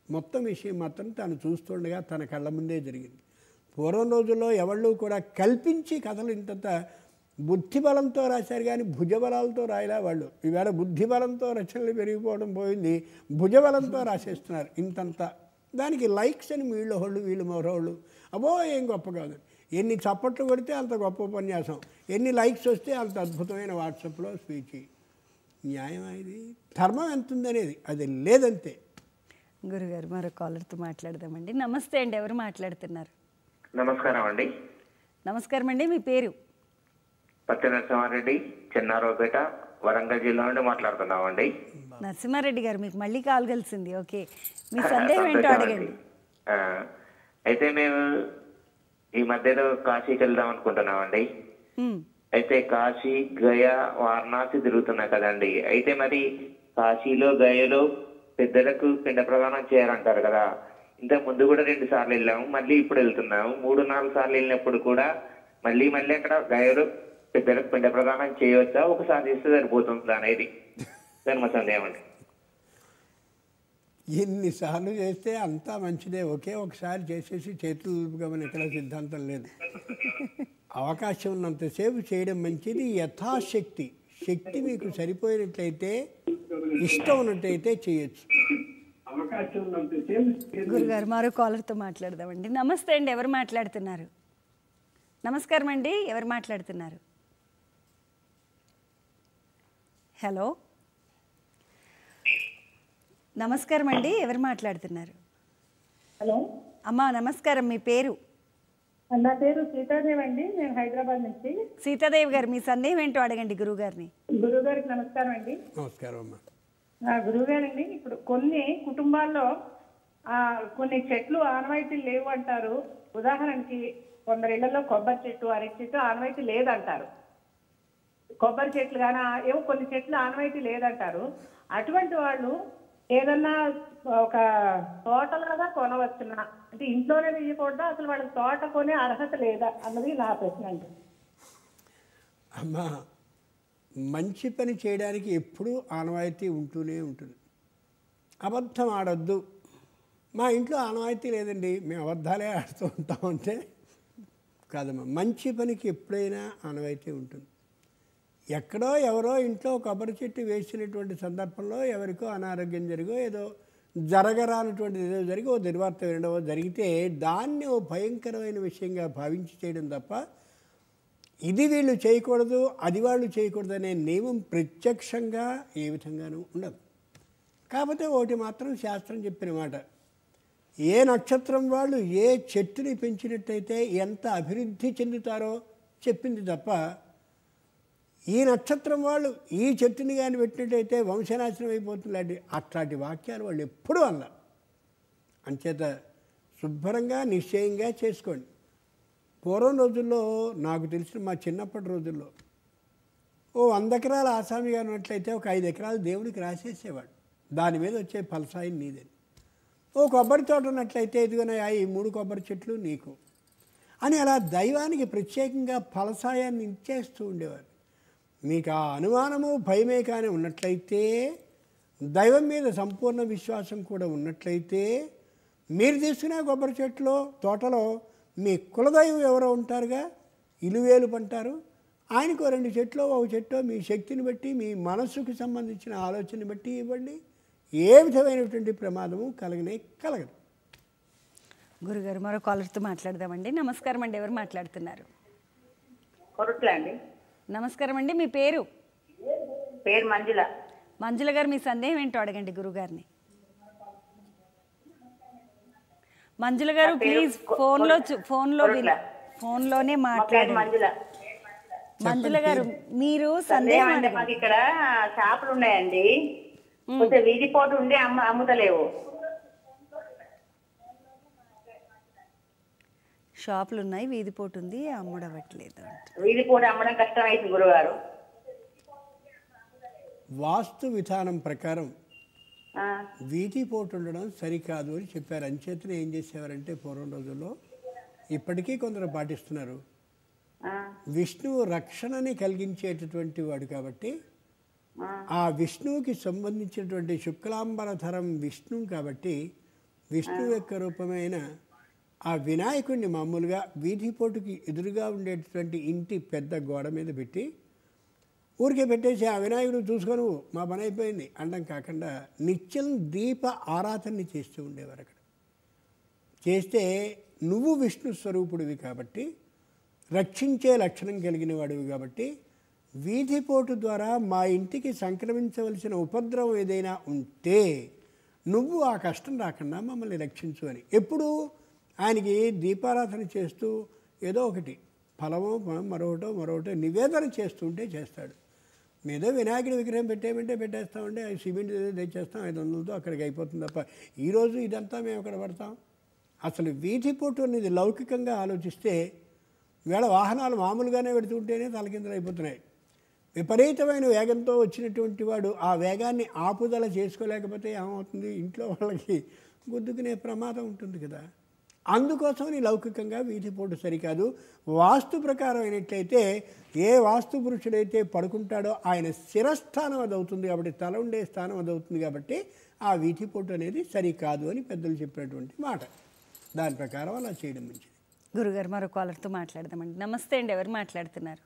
మొత్తం విషయం మాత్రం తాను చూస్తుండగా తన కళ్ళ ముందే జరిగింది. పూర్వం రోజుల్లో ఎవళ్ళు కూడా కల్పించి కథలు ఇంతంత బుద్ధిబలంతో రాశారు కానీ భుజబలాలతో రాయలే వాళ్ళు. ఈవేళ బుద్ధిబలంతో రచనలు పెరిగిపోవడం పోయింది, భుజబలంతో రాసేస్తున్నారు ఇంతంతా. దానికి లైక్స్ అని వీళ్ళు వీళ్ళు మరోళ్ళు, అబ్బో ఏం గొప్ప కాదు. ఎన్ని చప్పట్లు కొడితే అంత గొప్ప ఉపన్యాసం, ఎన్ని లైక్స్ వస్తే అంత అద్భుతమైన వాట్సాప్లో స్పీచ్. న్యాయమా ఇది? ధర్మం ఎంత ఉందనేది అది లేదంతే. గురుగారు, మరో కాలర్తో మాట్లాడదామండి. నమస్తే అండి, ఎవరు మాట్లాడుతున్నారు? నమస్కారం అండి. నమస్కారం అండి, మీ పేరు? పత్తి నరసింహారెడ్డి, చెన్నారావుపేట, వరంగల్ జిల్లా నుండి మాట్లాడుతున్నామండి. నరసింహారెడ్డి గారు, మీకు మళ్ళీ కాల్ కలిసింది. ఓకే, మీ సందేహం ఏంటో అడగండి. అయితే మేము ఈ మధ్యలో కాశీకి వెళ్దాం అనుకుంటున్నామండి. అయితే కాశీ, గయా, వారణాసి తిరుగుతున్నాయి కదండి. అయితే మరి కాశీలో గయలో పెద్దలకు పిండ ప్రదానం చేయాలంటారు కదా. ఇంత ముందు కూడా 2 సార్లు వెళ్ళాము, మళ్ళీ ఇప్పుడు వెళ్తున్నాము. 3-4 సార్లు వెళ్ళినప్పుడు కూడా మళ్ళీ అక్కడ గయలో పెద్దలకు పిండ ప్రదానం చేయవచ్చా, ఒకసారి చేస్తే సరిపోతుందా అనేది ధర్మ సందేహం అండి. ఎన్నిసార్లు చేస్తే అంతా మంచిదే, ఒకే ఒకసారి చేసేసి చేతులు ఊపుకోమని ఎక్కడ సిద్ధాంతం లేదు. అవకాశం ఉన్నంతసేపు చేయడం మంచిది. శక్తి మీకు సరిపోయినట్లయితే, ఇష్టం ఉన్నట్టయితే చేయొచ్చు. అవకాశం నాకు గురుగారు మరో కాలర్తో మాట్లాడదామండి. నమస్తే అండి, ఎవరు మాట్లాడుతున్నారు? నమస్కారం అండి, ఎవరు మాట్లాడుతున్నారు? హలో, నమస్కారం అండి, ఎవరు మాట్లాడుతున్నారు? హలో అమ్మా నమస్కారం, మీ పేరు? నా పేరు సీతాదేవి అండి, నేను హైదరాబాద్ నుంచి. సీతాదేవి గారు, మీ సందేహం ఏంటో అడగండి గురువుగారిని. గురువుగారికి నమస్కారం అండి. నమస్కారం అమ్మా. గురువుగారండి, ఇప్పుడు కొన్ని కుటుంబాల్లో కొన్ని చెట్లు ఆనవాయితీలు లేవు అంటారు. ఉదాహరణకి కొందరి ఇళ్లలో కొబ్బరి చెట్టు, అరటి చెట్టు ఆనవాయితీ లేదంటారు. కొబ్బరి చెట్లు కానీ ఏవో కొన్ని చెట్లు ఆనవాయితీ లేదంటారు. అటువంటి వాళ్ళు ఏదన్నా ఒక తోటలాగా కొనవచ్చునా? అంటే ఇంట్లోనే వేయకూడదా, అసలు వాళ్ళకి తోట కొనే అర్హత లేదా అన్నది నా ప్రశ్న అండి. అమ్మా, మంచి పని చేయడానికి ఎప్పుడూ ఆనవాయితీ ఉంటూనే ఉంటుంది. అబద్ధం ఆడొద్దు. మా ఇంట్లో ఆనవాయితీ లేదండి, మేము అబద్ధాలే ఆడుతూ ఉంటామంటే కాదమ్మా. మంచి పనికి ఎప్పుడైనా ఆనవాయితీ ఉంటుంది. ఎక్కడో ఎవరో ఇంట్లో కొబ్బరి చెట్టు వేసినటువంటి సందర్భంలో ఎవరికో అనారోగ్యం జరిగో ఏదో జరగరానటువంటిది ఏదో జరిగి ఓ దుర్వార్త వినడమో జరిగితే దాన్ని ఓ భయంకరమైన విషయంగా భావించి చేయడం తప్ప ఇది వీళ్ళు చేయకూడదు అది వాళ్ళు చేయకూడదు అనే నియమం ప్రత్యక్షంగా ఏ విధంగానూ ఉండదు. కాకపోతే ఒకటి మాత్రం శాస్త్రం చెప్పిన మాట, ఏ నక్షత్రం వాళ్ళు ఏ చెట్టుని పెంచినట్టయితే ఎంత అభివృద్ధి చెందుతారో చెప్పింది తప్ప ఈ నక్షత్రం వాళ్ళు ఈ చెట్టుని కానీ పెట్టినట్టయితే వంశనాశనం అయిపోతుంది అట్లాంటి వాక్యాలు వాళ్ళు ఎప్పుడూ అన్నారు. అంచేత శుభ్రంగా నిశ్చయంగా చేసుకోండి. పూర్వం రోజుల్లో నాకు తెలిసిన మా చిన్నప్పటి రోజుల్లో ఓ 100 ఎకరాల ఆసామిగా ఉన్నట్లయితే ఒక 5 ఎకరాలు దేవుడికి రాసేసేవాడు. దాని మీద వచ్చే ఫలసాయం నీదని. ఓ కొబ్బరి తోట ఉన్నట్లయితే ఇదిగోనే ఈ 3 కొబ్బరి చెట్లు నీకు అని అలా దైవానికి ప్రత్యేకంగా ఫలసాయాన్ని ఇచ్చేస్తూ ఉండేవారు. మీకు ఆ అనుమానము భయమే కానీ ఉన్నట్లయితే, దైవం మీద సంపూర్ణ విశ్వాసం కూడా ఉన్నట్లయితే, మీరు తీసుకునే కొబ్బరి చెట్లో తోటలో మీ కులదైవం ఎవరో ఉంటారుగా, ఇలువేలు పంటారు, ఆయనకు 2 చెట్లో ఒక చెట్టో మీ శక్తిని బట్టి మీ మనస్సుకు సంబంధించిన ఆలోచనని బట్టి ఇవ్వండి. ఏ విధమైనటువంటి ప్రమాదము కలగదు. గురుగారు మరో కాలర్తో మాట్లాడదామండి. నమస్కారం అండి, ఎవరు మాట్లాడుతున్నారు? అండి. నమస్కారం అండి, మీ పేరు? పేరు మంజుల. మంజుల గారు, మీ సందేహం ఏంటో అడగండి గురుగారిని. మంజుల గారు ప్లీజ్ ఫోన్లోనే మాట్లాడండి. మంజుల గారు మీరు సందేహం అంటే మాకు ఇక్కడ షాపులు ఉన్నాయండి, కొంచెం వీధి పోటు ఉండి అమ్ముతలేవు. షాపులు ఉన్నాయి, వీధి పోటు ఉంది, అమ్మడవట్లేదు. వీధి పోటు అమ్మడం కష్టం అవుతుంది గురుగారు. వాస్తు విధానం ప్రకారం వీధి పోటు ఉండడం సరికాదు అని చెప్పారు. అంచేతనే ఏం చేసేవారంటే పూర్వం రోజుల్లో, ఇప్పటికీ కొందరు పాటిస్తున్నారు, విష్ణువు రక్షణని కలిగించేటటువంటి వాడు కాబట్టి ఆ విష్ణువుకి సంబంధించినటువంటి శుక్లాంబరధరం విష్ణువు కాబట్టి విష్ణువు యొక్క రూపమైన ఆ వినాయకుడిని మామూలుగా వీధిపోటుకి ఎదురుగా ఉండేటటువంటి ఇంటి పెద్ద గోడ మీద పెట్టి ఊరికే పెట్టేసి ఆ వినాయకుడు చూసుకొని మా పని అయిపోయింది అనడం కాకుండా నిత్యం దీప ఆరాధనని చేస్తూ ఉండేవారు. అక్కడ చేస్తే నువ్వు విష్ణు స్వరూపుడివి కాబట్టి, రక్షించే లక్షణం కలిగిన వాడివి కాబట్టి, వీధిపోటు ద్వారా మా ఇంటికి సంక్రమించవలసిన ఉపద్రవం ఏదైనా ఉంటే నువ్వు ఆ కష్టం రాకుండా మమ్మల్ని రక్షించు అని ఎప్పుడు ఆయనకి దీపారాధన చేస్తూ ఏదో ఒకటి ఫలమో మరొకటో నివేదన చేస్తుంటే చేస్తాడు. ఏదో వినాయకుడి విగ్రహం పెట్టేయమంటే పెట్టేస్తామంటే సిమెంట్ తెచ్చేస్తాం 500తో అక్కడికి అయిపోతుంది తప్ప ఈరోజు ఇదంతా మేము అక్కడ పడతాం. అసలు వీధిపోటు అనేది లౌకికంగా ఆలోచిస్తే వేళ వాహనాలు మామూలుగానే పెడుతుంటేనే తలకిందులు అయిపోతున్నాయి. విపరీతమైన వేగంతో వచ్చినటువంటి వాడు ఆ వేగాన్ని ఆపుదల చేసుకోలేకపోతే ఏమవుతుంది, ఇంట్లో వాళ్ళకి గుద్దుకునే ప్రమాదం ఉంటుంది కదా. అందుకోసమని లౌకికంగా వీధిపోటు సరికాదు. వాస్తు ప్రకారం అయినట్లయితే ఏ వాస్తు పురుషుడైతే పడుకుంటాడో ఆయన శిరస్థానం అది అవుతుంది కాబట్టి, తల ఉండే స్థానం అది అవుతుంది కాబట్టి ఆ వీధిపోటు అనేది సరికాదు అని పెద్దలు చెప్పినటువంటి మాట. దాని ప్రకారం అలా చేయడం మంచిది. గురుగారు మరో కాలర్తో మాట్లాడదామండి. నమస్తే అండి, ఎవరు మాట్లాడుతున్నారు?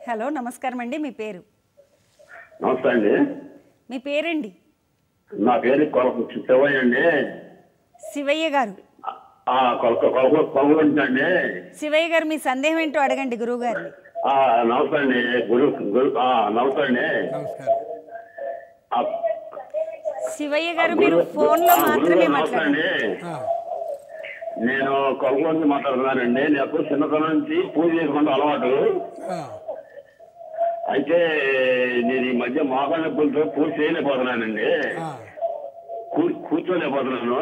హలో నమస్కారం అండి, మీ పేరు? నమస్తే అండి. మీ పేరండి? నా పేరు శివయ్య అండి. శివయ్య గారు కొలకొంటండి. శివయ్య గారు మీ సందేహం ఏంటో అడగండి గురువు గారిని. నమస్తే అండి నమస్తే అండి. శివయ్య గారు మీరు ఫోన్ లో మాత్రమే మాట్లాడండి. నేను కొలకొండ నుంచి మాట్లాడుతున్నానండి. నాకు చిన్నతనం నుంచి పూజ చేసుకుంటూ అలవాటు. అయితే నేను ఈ మధ్య మోకాళ్ళ నొప్పులతో పూజ చేయలేకపోతున్నానండి. కూర్చోలేకపోతున్నాను.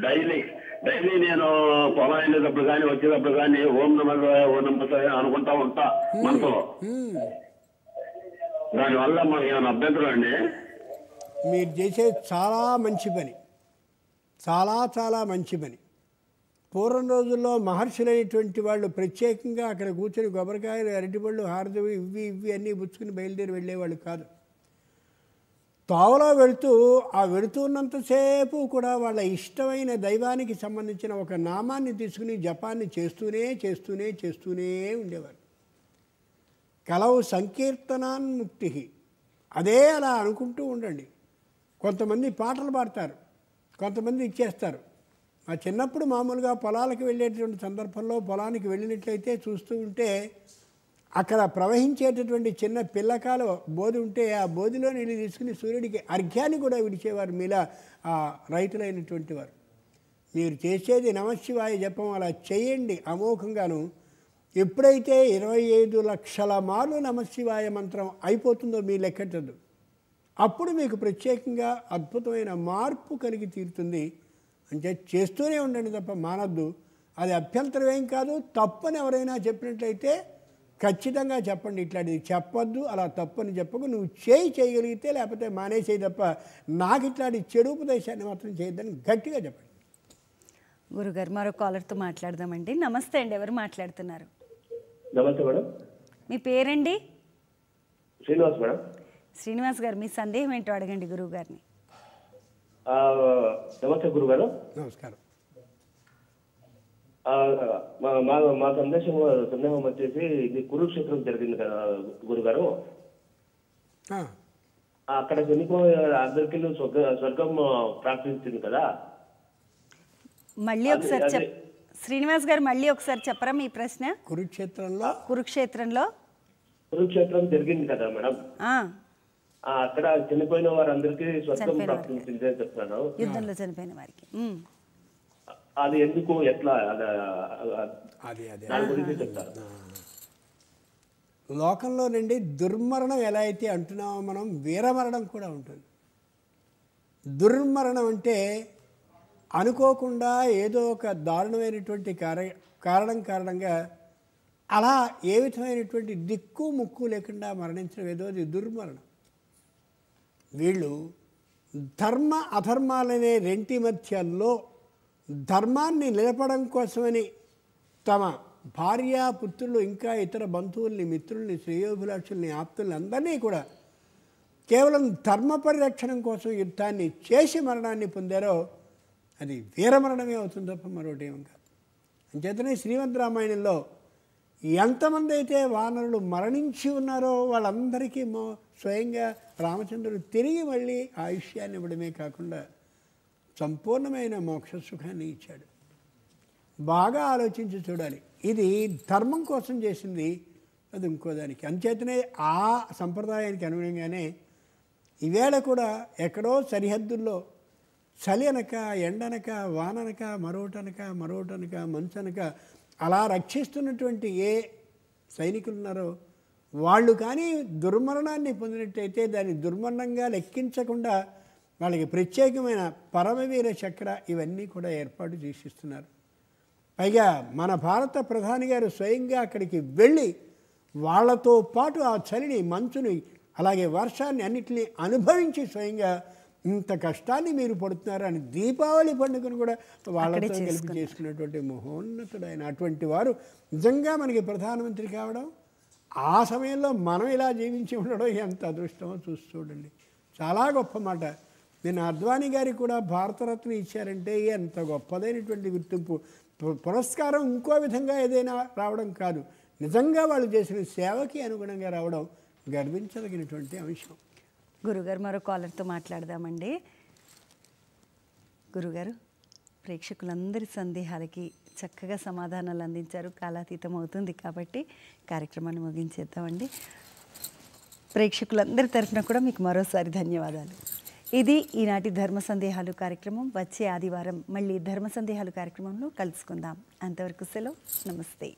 డైలీ నేను పొలం వెళ్ళేటప్పుడు కానీ వచ్చేటప్పుడు కానీ ఓం నమస్తే అనుకుంటా ఉంటా మనసులో. దానివల్ల మనకి ఏమైనా అభ్యంతరం అండి? మీరు చేసేది చాలా మంచి పని, చాలా చాలా మంచి పని. పూర్వం రోజుల్లో మహర్షులైనటువంటి వాళ్ళు ప్రత్యేకంగా అక్కడ కూర్చొని కొబ్బరికాయలు, అరటిపళ్ళు, హారతివి ఇవి అన్నీ పుచ్చుకుని బయలుదేరి వెళ్ళేవాళ్ళు కాదు. తావలో వెళుతున్నంతసేపు కూడా వాళ్ళ ఇష్టమైన దైవానికి సంబంధించిన ఒక నామాన్ని తీసుకుని జపాన్ని చేస్తూనే ఉండేవారు. కలవు సంకీర్తనాన్ముక్తి, అదే అలా అనుకుంటూ ఉండండి. కొంతమంది పాటలు పాడతారు, కొంతమంది ఇచ్చేస్తారు. మా చిన్నప్పుడు మామూలుగా పొలాలకు వెళ్ళేటువంటి సందర్భంలో పొలానికి వెళ్ళినట్లయితే చూస్తూ ఉంటే అక్కడ ప్రవహించేటటువంటి చిన్న పిల్లకాలు బోధి ఉంటే ఆ బోధిలో నీళ్ళు తీసుకుని సూర్యుడికి అర్ఘ్యాన్ని కూడా విడిచేవారు మీలా ఆ రైతులైనటువంటి వారు. మీరు చేసేది నమశివాయ జపం అలా చేయండి అమోఘంగాను. ఎప్పుడైతే 25 లక్షల మార్లు నమశివాయ మంత్రం అయిపోతుందో మీ లెక్కటదు, అప్పుడు మీకు ప్రత్యేకంగా అద్భుతమైన మార్పు కలిగి తీరుతుంది. అంటే చేస్తూనే ఉండండి తప్ప మానద్దు. అది అభ్యంతరం ఏం కాదు. తప్పని ఎవరైనా చెప్పినట్లయితే ఖచ్చితంగా చెప్పండి. ఇట్లాంటిది చెప్పొద్దు, అలా తప్పని చెప్పకు, నువ్వు చేయగలిగితే, లేకపోతే మానేసేయి తప్ప నాకు ఇట్లాంటి చెడు ఉపదేశాన్ని మాత్రం చేయొద్దని గట్టిగా చెప్పండి. గురుగారు మరో కాలర్తో మాట్లాడదామండి. నమస్తే అండి, ఎవరు మాట్లాడుతున్నారు? నమస్తే మేడం. మీ పేరండి? శ్రీనివాస్ మేడం. శ్రీనివాస్ గారు మీ సందేహం ఏంటో అడగండి గురువు గారిని. నమస్తే గురుగారు. నమస్కారం. మా సందేహం వచ్చేసి ఇది కురుక్షేత్రం జరిగింది కదా గురుగారు. అక్కడ చనిపోయే అందరికీ స్వర్గం ప్రాప్తించింది కదా. మళ్ళీ ఒకసారి శ్రీనివాస్ గారు మళ్ళీ ఒకసారి చెప్పరా మీ ప్రశ్న? కురుక్షేత్రం జరిగింది కదా మేడం. అక్కడ చనిపోయిన వారందరికీ స్వర్గం ప్రాప్తించింది అని చెప్తున్నాను. యుద్ధంలో చనిపోయిన వారికి అది ఎందుకు, ఎట్లా, దాని గురించి చెప్తారు. లోకంలో నుండి దుర్మరణం ఎలా అయితే అంటున్నామో మనం వీరమరణం కూడా ఉంటుంది. దుర్మరణం అంటే అనుకోకుండా ఏదో ఒక దారుణమైనటువంటి కారణంగా అలా ఏ విధమైనటువంటి దిక్కు ముక్కు లేకుండా మరణించడం ఏదో అది దుర్మరణం. వీళ్ళు ధర్మ అధర్మాలనే రెంటి మధ్యలో ధర్మాన్ని నిలపడం కోసమని తమ భార్య, పుత్రులు, ఇంకా ఇతర బంధువుల్ని, మిత్రుల్ని, శ్రేయోభిలాషుల్ని, ఆప్తుల్ని అందరినీ కూడా కేవలం ధర్మ పరిరక్షణ కోసం యుద్ధాన్ని చేసి మరణాన్ని పొందారో అది వీరమరణమే అవుతుంది తప్ప మరొకటి ఏం కాదు. అంచేతనే శ్రీమద్ రామాయణంలో ఎంతమంది అయితే వానరులు మరణించి ఉన్నారో వాళ్ళందరికీ స్వయంగా రామచంద్రుడు తిరిగి మళ్ళీ ఆయుష్యాన్ని ఇవ్వడమే కాకుండా సంపూర్ణమైన మోక్ష సుఖాన్ని ఇచ్చాడు. బాగా ఆలోచించి చూడాలి. ఇది ధర్మం కోసం చేసింది, అది ఇంకోదానికి. అంచేతనే ఆ సంప్రదాయానికి అనుగుణంగానే ఈవేళ కూడా ఎక్కడో సరిహద్దుల్లో చలి అనక, ఎండనక, వాననక, మరోటనక, మంచనక అలా రక్షిస్తున్నటువంటి ఏ సైనికులు ఉన్నారో వాళ్ళు కానీ దుర్మరణాన్ని పొందినట్టయితే దాన్ని దుర్మరణంగా లెక్కించకుండా వాళ్ళకి ప్రత్యేకమైన పరమవీర చక్ర ఇవన్నీ కూడా ఏర్పాటు చేసిస్తున్నారు. పైగా మన భారత ప్రధాని గారు స్వయంగా అక్కడికి వెళ్ళి వాళ్లతో పాటు ఆ చలిని, మంచుని, అలాగే వర్షాన్ని అన్నిటినీ అనుభవించి స్వయంగా ఇంత కష్టాన్ని మీరు పడుతున్నారు అని దీపావళి పండుగను కూడా వాళ్ళతో కలిపి చేసుకున్నటువంటి మహోన్నతుడు ఆయన. అటువంటి వారు నిజంగా మనకి ప్రధానమంత్రి కావడం, ఆ సమయంలో మనం ఇలా జీవించి ఉండడం ఎంత అదృష్టమో చూసి చూడండి. చాలా గొప్ప మాట. నేను అద్వానీ గారికి కూడా భారతరత్న ఇచ్చారంటే ఎంత గొప్పదైనటువంటి గుర్తింపు. పురస్కారం ఇంకో విధంగా ఏదైనా రావడం కాదు, నిజంగా వాళ్ళు చేసిన సేవకి అనుగుణంగా రావడం గర్వించదగినటువంటి అంశం. గురుగారు మరో కాలర్తో మాట్లాడదామండి. గురుగారు, ప్రేక్షకులందరి సందేహాలకి చక్కగా సమాధానాలు అందించారు. కాలాతీతం అవుతుంది కాబట్టి కార్యక్రమాన్ని ముగించేద్దామండి. ప్రేక్షకులందరి తరఫున కూడా మీకు మరోసారి ధన్యవాదాలు. ఇది ఈనాటి ధర్మ సందేహాలు కార్యక్రమం. వచ్చే ఆదివారం మళ్ళీ ధర్మ సందేహాలు కార్యక్రమంలో కలుసుకుందాం. అంతవరకు సెలవు. నమస్తే.